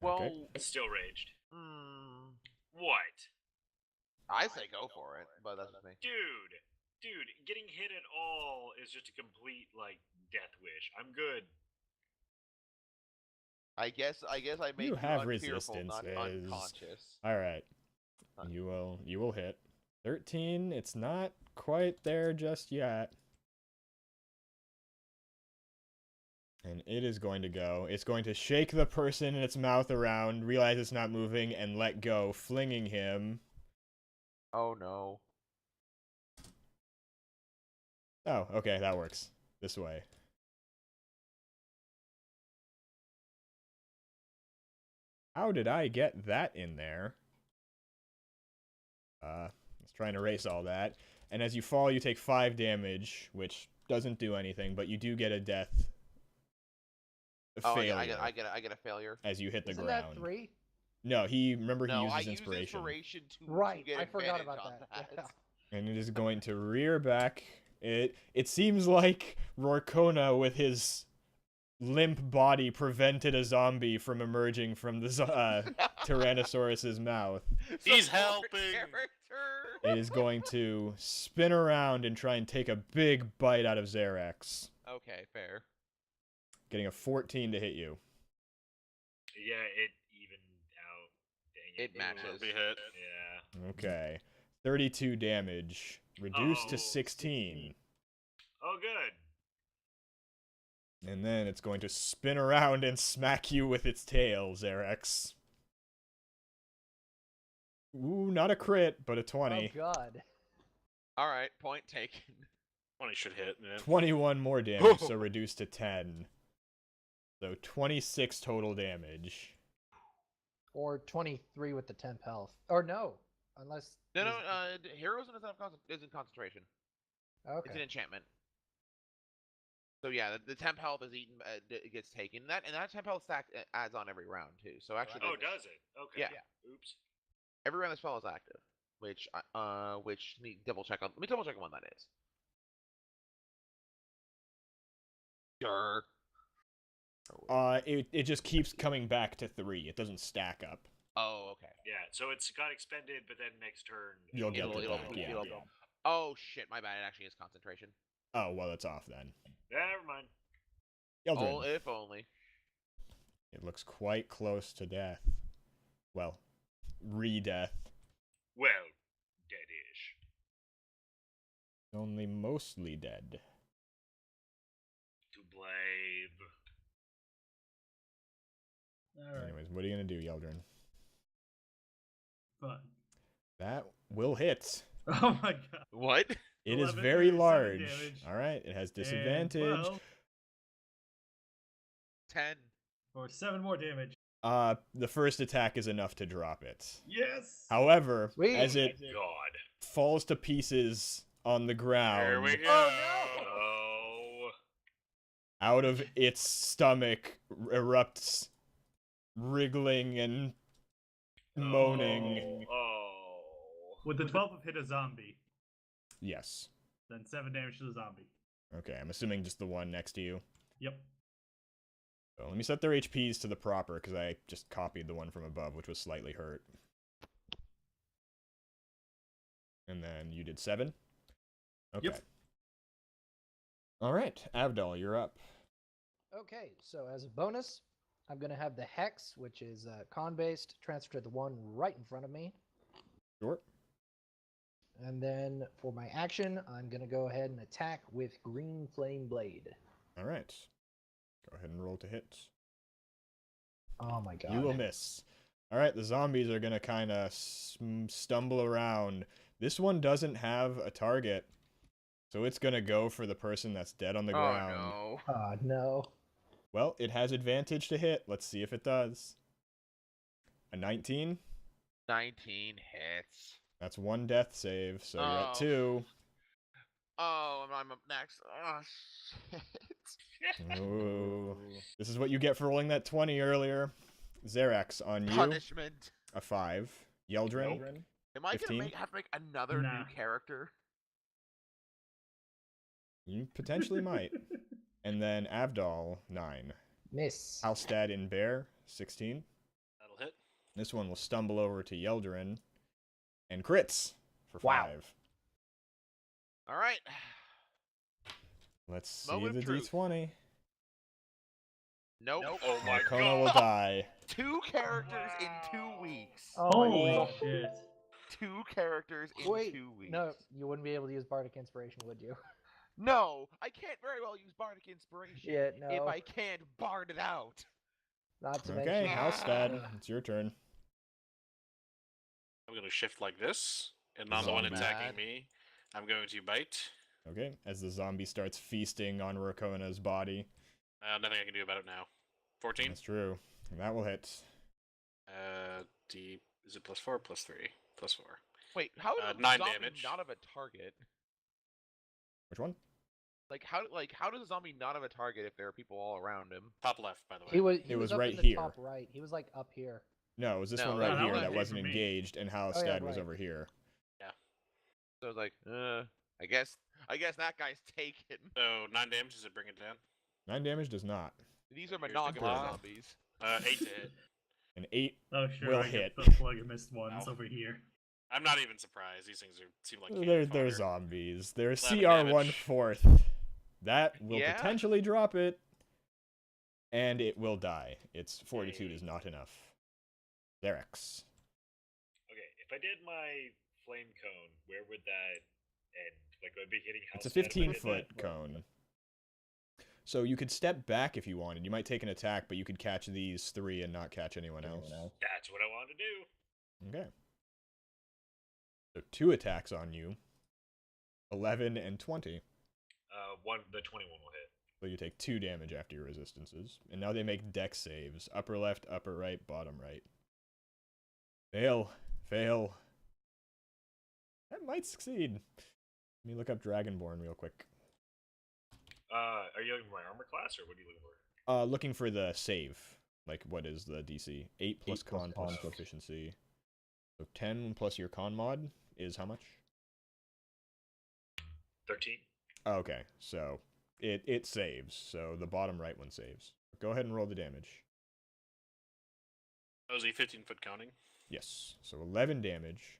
Well, Okay. It's still raged. hmm, What? I say go for it, but that's just me. Dude, getting hit at all is just a complete death wish. I'm good. I guess I make You you have unfearful, not resistances. unconscious. Alright. Fine. You will hit. 13, it's not quite there just yet. And it is going to go. It's going to shake the person in its mouth around, realize it's not moving, and let go, flinging him. Oh no. Oh, okay, that works. This way. How did I get that in there? Let's try and erase all that. And as you fall, you take 5 damage, which doesn't do anything, but you do get a death. Oh failure yeah, I get a failure. as you hit the Isn't ground. that 3? No, he No, I uses used inspiration. inspiration to Right, get I forgot advantage about on that. Yeah. And it is going to rear back. It seems like Rorkona with his limp body prevented a zombie from emerging from the Tyrannosaurus's mouth. He's Support helping. character. It is going to spin around and try and take a big bite out of Xerax. Okay, fair. Getting a 14 to hit you. Yeah, it evened out. Dang It matches. Be hit. Yeah. Okay. 32 damage. Reduced to Oh, 16. Oh, good. And then it's going to spin around and smack you with its tail, Xerax. Ooh, not a crit, but a 20. Oh god. All right, point taken. 20 should hit, man. 21 more damage, so reduced to 10. So 26 total damage. Or 23 with the temp health. Or no, unless... No, he's- heroes isn't concentration. Okay. It's an enchantment. So yeah, the temp health is eaten, it gets taken. And that temp health stack adds on every round too. So actually, Oh, does it? Okay. Yeah. Oops. every round the spell is active, which let me double check on when that is. Sure. It just keeps coming back to 3. It doesn't stack up. Oh, okay. Yeah, so it's got expended, but then next turn... You'll get It'll- it it'll- back, it'll- yeah. Oh shit, my bad. It actually is concentration. Oh, well, it's off then. Never mind. Eldrin. Oh, if only. It looks quite close to death. Well, re-death. Well, dead-ish. Only mostly dead. To blame. Alright. Anyways, what are you going to do, Yeldrin? Fun. That will hit. Oh my god. What? It is 11 very 7 large. damage. Alright, it has And disadvantage. 12 10. for 7 more damage. The first attack is enough to drop it. Yes. However, Sweet. as it God. falls to pieces on the ground, Here we go. Oh. out of its stomach erupts wriggling and moaning. Oh. Would the 12 have hit a zombie? Yes. Then 7 damage to the zombie. Okay, I'm assuming just the one next to you. Yep. So let me set their HPs to the proper, because I just copied the one from above, which was slightly hurt. And then you did 7? Okay. Yep. Alright, Abdal, you're up. Okay, so as a bonus, I'm going to have the Hex, which is con-based, transfer to the one right in front of me. Sure. And then for my action, I'm going to go ahead and attack with Green Flame Blade. Alright. Go ahead and roll to hit. Oh my god. You will miss. Alright, the zombies are going to kind of stumble around. This one doesn't have a target, so it's going to go for the person that's dead on the ground. Oh Oh no. Well, it has advantage to hit. Let's see if it does. A 19? no. 19 hits. That's 1 death save, so you're at Oh. 2. Oh, I'm up next. Oh, shit. Ooh. This is what you get for rolling that 20 earlier. Xerax on you. Punishment. A 5. Yeldrin. Am I 15? gonna have to make another Nah. new character? You potentially might. And then Abdal, 9. Miss. Alstad in Bear, 16. That'll hit. This one will stumble over to Yeldrin. And crits for 5. Wow. All right. Let's see Moment the of truth. D20. Nope. Oh my Kona god. will die. 2 characters in 2 weeks. Oh my Holy god. shit. 2 characters in Wait, 2 weeks. no, you wouldn't be able to use Bardic Inspiration, would you? No, I can't very well use bardic inspiration Yeah, no. if I can't bard it out. Not to Okay, mention. Halstad, it's your turn. I'm going to shift like this, and on the one Zombie. attacking me, I'm going to bite. Okay, as the zombie starts feasting on Rakona's body. Nothing I can do about it now. 14? That's true. That will hit. Is it +4 +3? +4. Wait, how does 9 zombie damage. not have a target? Which one? How does a zombie not have a target if there are people all around him? Top left, by the way. He was up right in the here. top right. He was like up here. No, it was this No, one no, right that here one that came wasn't from me. engaged, and Halstad was right. over here. So I was like, I guess that guy's taken. So 9 damage, does it bring it down? 9 damage does not. These are the monogamous claw. zombies. 8 to hit. An 8. Oh, sure. Will I hit. get the plug and missed ones Ow. over here. I'm not even surprised. These things seem like They're fodder. zombies. They're 11 CR damage. 1/4. That will Yeah. potentially drop it, and it will die. Its fortitude Hey. is not enough. Zerex. Okay, if I did my flame cone, where would that end? Like, would I be hitting house? It's a 15-foot cone. So you could step back if you wanted. You might take an attack, but you could catch these 3 and not catch anyone else. That's what I wanted to do. Okay. So 2 attacks on you. 11 and 20. The 21 will hit. So you take 2 damage after your resistances. And now they make dex saves. Upper left, upper right, bottom right. Fail. Fail. That might succeed. Let me look up Dragonborn real quick. Are you looking for my armor class, or what are you looking for? Looking for the save. Like, what is the DC? 8 plus 8 plus con plus con. proficiency. So 10 plus your con mod is how much? 13. Okay, so it saves. So the bottom right one saves. Go ahead and roll the damage. Oh, is he 15-foot counting? Yes. So 11 damage.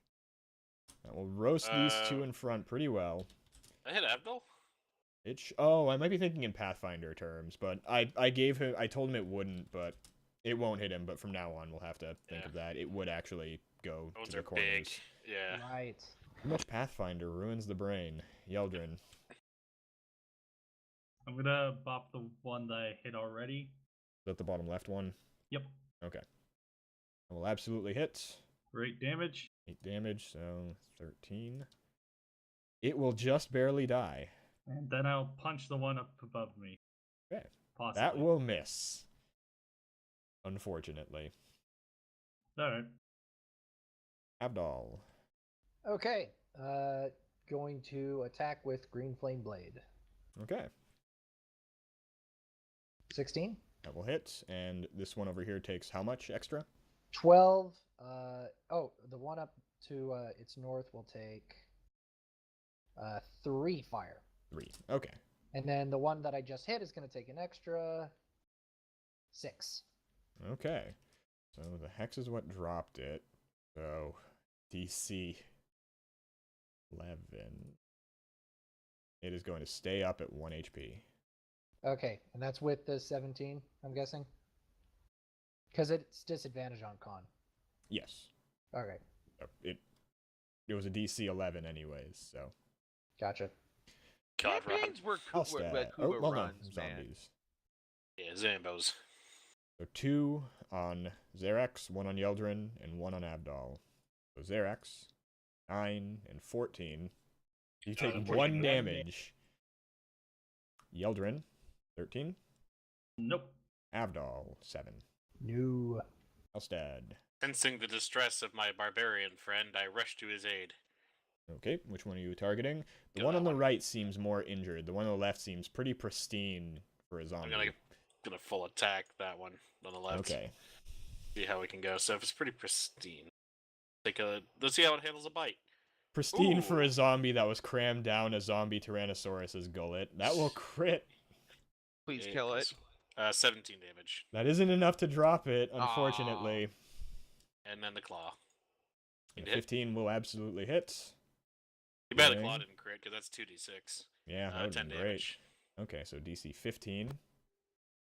That will roast these 2 in front pretty well. I hit Abdul? Oh, I might be thinking in Pathfinder terms, but I told him it wouldn't, but it won't hit him, but from now on we'll have to think of that. It would actually go Those to the are corners. big. Yeah. Right. Too much Pathfinder ruins the brain. Yeldrin. I'm gonna bop the one that I hit already. Is that the bottom left one? Yep. Okay. I will absolutely hit. 8 damage. 8 damage, so 13. It will just barely die. And then I'll punch the one up above me. Okay. Possibly. That will miss. Unfortunately. Alright. Abdal. Okay. Going to attack with Green Flame Blade. Okay. 16. That will hit, and this one over here takes how much extra? 12. The one up to its north will take 3 fire. 3. Okay. And then the one that I just hit is going to take an extra 6. Okay. So the hex is what dropped it. So DC 11. It is going to stay up at 1 HP. Okay, and that's with the 17, I'm guessing? Because it's disadvantage on con. Yes. Okay, It was a DC 11 anyways, so. gotcha. God, Ron. Campaigns were I'll Kuba stat. Oh, well, no, runs, man. zombies. Yeah, Zambos. So 2 on Zerex, 1 on Yeldrin, and 1 on Abdal. So Zerex, 9 and 14. You take 14 1 damage. Yeldrin, 13. Nope. Abdal, 7. No. Alstad. Sensing the distress of my barbarian friend, I rush to his aid. Okay, which one are you targeting? The Go one that on the one. right seems more injured. The one on the left seems pretty pristine for a zombie. I'm gonna full attack that one on the left. Okay. See how we can go. So if it's pretty pristine, let's see how it handles a bite. Pristine for Ooh. a zombie that was crammed down a zombie Tyrannosaurus's gullet. That will crit. Please Yeah, kill it. 17 damage, That isn't enough to drop it, unfortunately. and then the claw. And Hit. 15 will absolutely hit. Too bad the Dang. claw didn't crit because that's 2d6. Yeah, that 10 would be great. damage. Okay, so DC 15.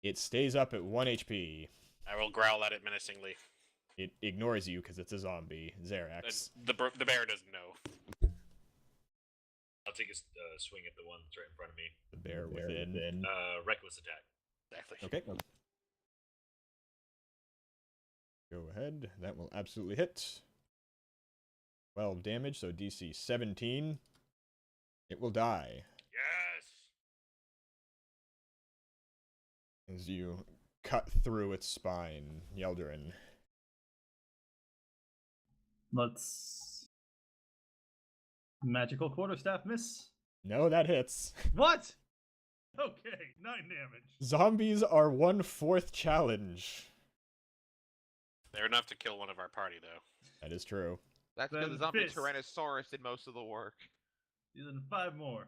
It stays up at 1 HP. I will growl at it menacingly. It ignores you because it's a zombie. Zerex. The bear doesn't know. I'll take a swing at the one that's right in front of me. The bear within. Reckless attack. Exactly. Okay. Go ahead. That will absolutely hit. 12 damage, so DC 17. It will die. Yes! As you cut through its spine, Yeldrin. Let's... Magical quarterstaff miss. No, that hits. What? Okay, 9 damage. Zombies are 1/4 challenge. They're enough to kill one of our party, though. That is true. That's because Then the zombie fist. Tyrannosaurus did most of the work. Using 5 more.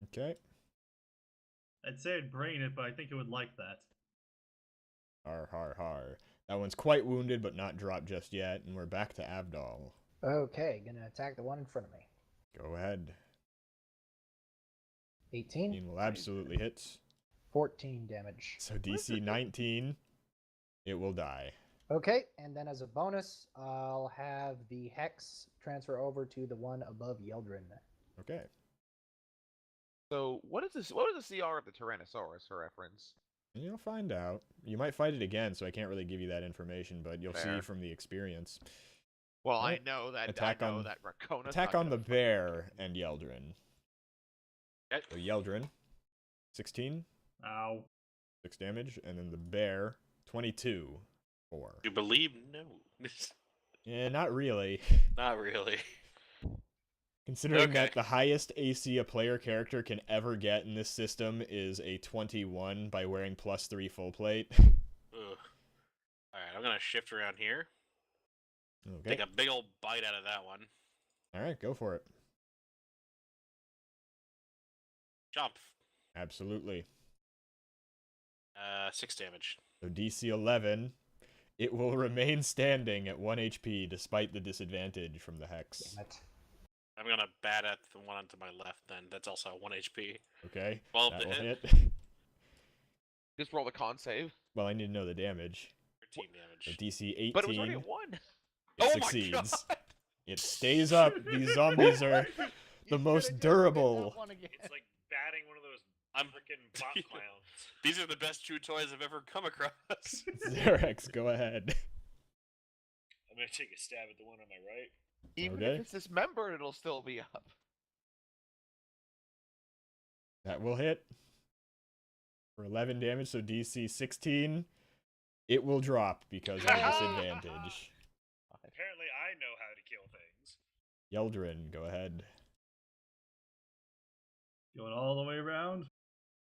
Okay. I'd say I'd brain it, but I think it would like that. Har har har. That one's quite wounded, but not dropped just yet, and we're back to Abdal. Okay, gonna attack the one in front of me. Go ahead. 18. 18 will absolutely hit. 14 damage. So DC 19, it will die. Okay, and then as a bonus, I'll have the hex transfer over to the one above Yeldrin. Okay. So what is this? What was the CR of the Tyrannosaurus for reference? You'll find out. You might fight it again, so I can't really give you that information, but you'll see Fair. from the experience. Well, Alright. I know that. Attack I know on- that Rakona's Attack not on the gonna bear and Yeldrin. Okay. So Yeldrin, 16, Ow. 6 damage, and then the bear, 22, 4. You believe? No. Yeah, not really. Not really. Considering Okay. that the highest AC a player character can ever get in this system is a 21 by wearing +3 full plate. Ugh. Alright, I'm gonna shift around here. Okay. Take a big old bite out of that one. Alright, go for it. Jump. Absolutely. 6 damage. So DC 11, it will remain standing at 1 HP despite the disadvantage from the hex. Damn it. I'm gonna bat at the one to my left then. That's also 1 HP. Okay, 12 that to will hit. hit. Just roll the con save. Well, I need to know the damage. 13 So damage. DC 18, But it was already at 1. it Oh my succeeds. God! It stays up. These zombies are the most durable. It's like batting one of those I'm freaking bot clowns. These are the best chew toys I've ever come across. Xerex, go ahead. I'm gonna take a stab at the one on my right. Even Okay. if it's dismembered, it'll still be up. That will hit for 11 damage, so DC 16. It will drop because of the disadvantage. Apparently, I know how to kill things. Yeldrin, go ahead. Going all the way around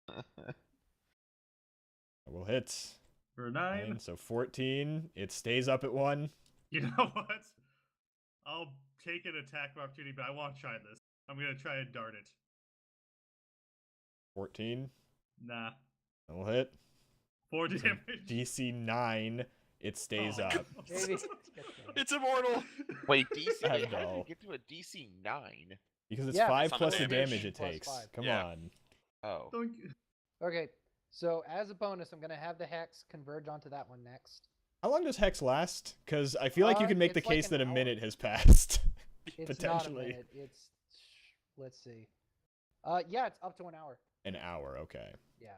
That will hit. for 9. 9, so 14. It stays up at 1. You know what? I'll take an attack of opportunity, but I won't try this. I'm gonna try and dart it. 14. Nah. That will hit. 4 So damage. DC 9. It stays Oh, up. God. Maybe. It's immortal! Wait, DC? How did Abdal. you get to a DC 9? Because it's Yeah. 5 It's on plus the the damage. damage it Plus takes. 5. Come Yeah. on. Oh. Okay, so as a bonus, I'm gonna have the hex converge onto that one next. How long does Hex last? Because I feel like you can make the it's like case an that a hour. minute has passed. It's not a Potentially. minute. It's let's see. Yeah, it's up to an hour. An hour, okay. Yeah.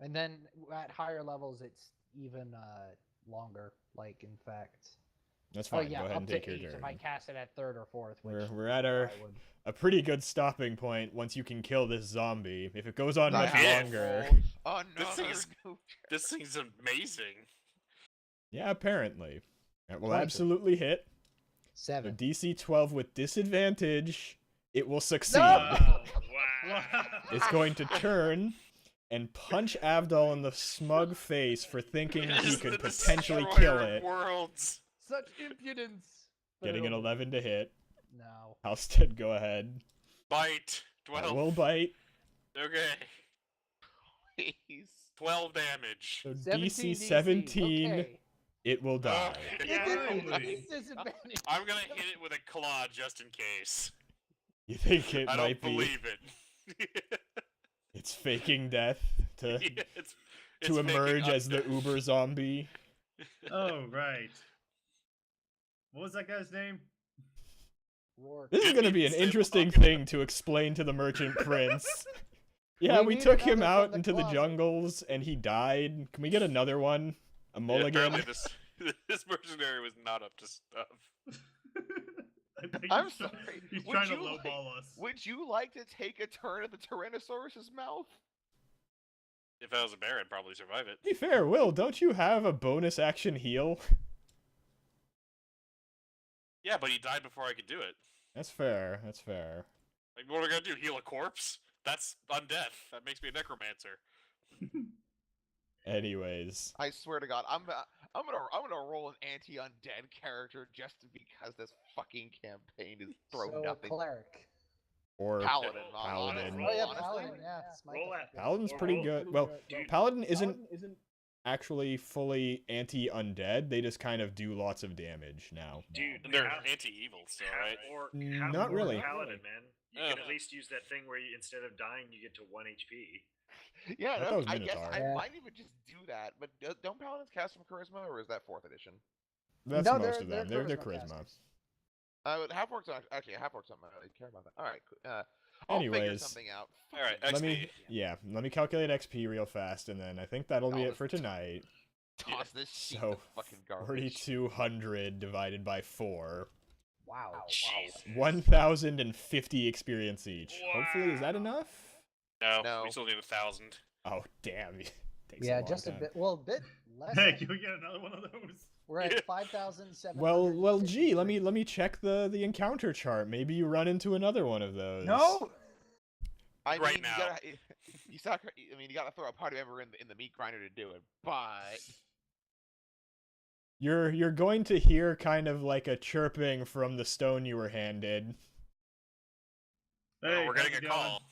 And then at higher levels, it's even longer. Like in fact. That's Oh fine. yeah, Go ahead up and to take your 8 if turn. I cast it at 3rd or 4th. Which We're at our I would. a pretty good stopping point once you can kill this zombie. If it goes on much Yeah. longer, This thing Another is- new This thing's amazing. yeah, apparently that will 22. absolutely hit. So 7. DC 12 with disadvantage, it will succeed. Wow. Wow. It's going to turn and punch Avdol in the smug face for thinking he This could is the potentially destroyer kill of it. Worlds. Such impudence. But Getting an it'll- 11 to hit. No. Halstead, go ahead. Bite. That 12. will bite. Okay. Please. 12 damage. So 17 DC 17, Okay. it will die. Okay. It didn't Finally. it's disadvantage. I'm gonna hit it with a claw just in case. You think it I might don't be? believe it. It's faking death to Yeah, it's to faking emerge as the undeath. uber zombie. Oh, right. What was that guy's name? Rourke. This is Didn't gonna be even an say interesting long. thing to explain to the merchant prince. Yeah, we need took him another out from the into the club. jungles and he died. Can we get another one? A Yeah, mulligan? apparently this mercenary was not up to stuff. I think I'm he's try- sorry. He's Would trying to you like- lowball us. Would you like to take a turn at the Tyrannosaurus's mouth? If I was a bear, I'd probably survive it. To be fair, Will, don't you have a bonus action heal? Yeah, but he died before I could do it. That's fair, that's fair. Like, what am I gonna do? Heal a corpse? That's undeath. That makes me a necromancer. Anyways. I swear to God, I'm gonna roll an anti-undead character just because this fucking campaign is throw So nothing. Cleric. Or Paladin, Paladin. Oh yeah, honestly. Paladin. Yeah, Smite Roll that at- fucker. Paladin's Or pretty roll- good. Well, Dude, Paladin isn't actually fully anti-undead. They just kind of do lots of damage now. Dude, And they're have- anti-evil, so have right? orc, Not have orc really. Paladin, man. You Yeah. can at least use that thing where you, instead of dying, you get to 1 HP. Yeah, I thought it no, was I guess Minotaur. I Yeah. might even just do that. But don't Paladins cast some charisma, or is that 4th edition? That's No, most of them. They're charisma charisma. casters. Half orcs actually half orcs don't really care about that. All right, I'll figure Anyways. something out. All right, Fucking Let me calculate XP real fast, and then I think that'll be Oh, it for tonight. toss this sheet So, of fucking garbage. 4,200 divided by 4. Wow. Jesus. 1,050 experience each. Hopefully, is that Wow. enough? No, No. we still need 1,000. Oh, damn. Takes Yeah, a long just a time. bit. Well, a bit less. Hey, can we get another one of those? We're Yeah. at 5,700. Well, gee, let me check the encounter chart. Maybe you run into another one of those. No. I Right mean, now. you gotta throw a party member in the meat grinder to do it. But You're going to hear kind of like a chirping from the stone you were handed. Hey, We're how's getting it a going? call.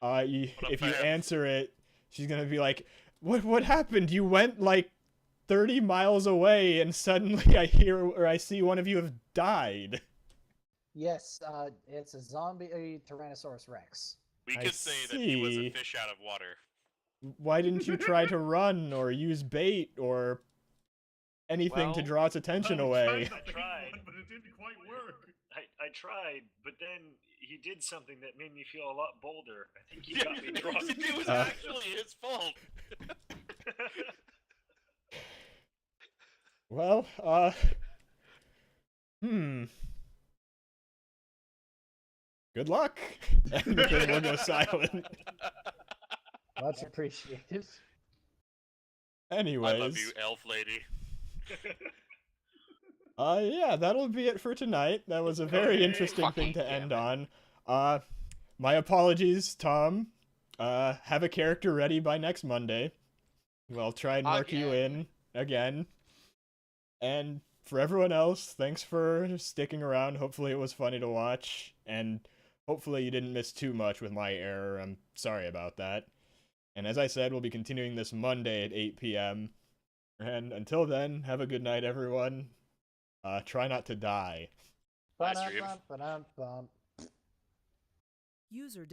What up, If you fam? answer it, she's gonna be like, "What happened? You went like 30 miles away, and suddenly I see one of you have died." Yes, it's a zombie Tyrannosaurus Rex. We I could say that he was see. a fish out of water. Why didn't you try to run or use bait or anything to Well, draw its attention I away? tried the tried. one, but it didn't quite work. I tried, but then he did something that made me feel a lot bolder. I think he Yeah, got me drunk. it was Uh. actually his fault. Well, good luck. And the thing will go silent. Much appreciated. Anyways, I love you, elf lady. yeah, that'll be it for tonight. That was a very Okay. interesting thing to Fucking end damn on. My apologies, Tom. Have a character ready by next Monday. We'll try and work you in again. And for everyone else, thanks for sticking around. Hopefully it was funny to watch, and hopefully you didn't miss too much with my error. I'm sorry about that. And as I said, we'll be continuing this Monday at 8 p.m. And until then, have a good night, everyone. Try not to die. Nice dream. Ba-dum-bum-ba-dum-bum. User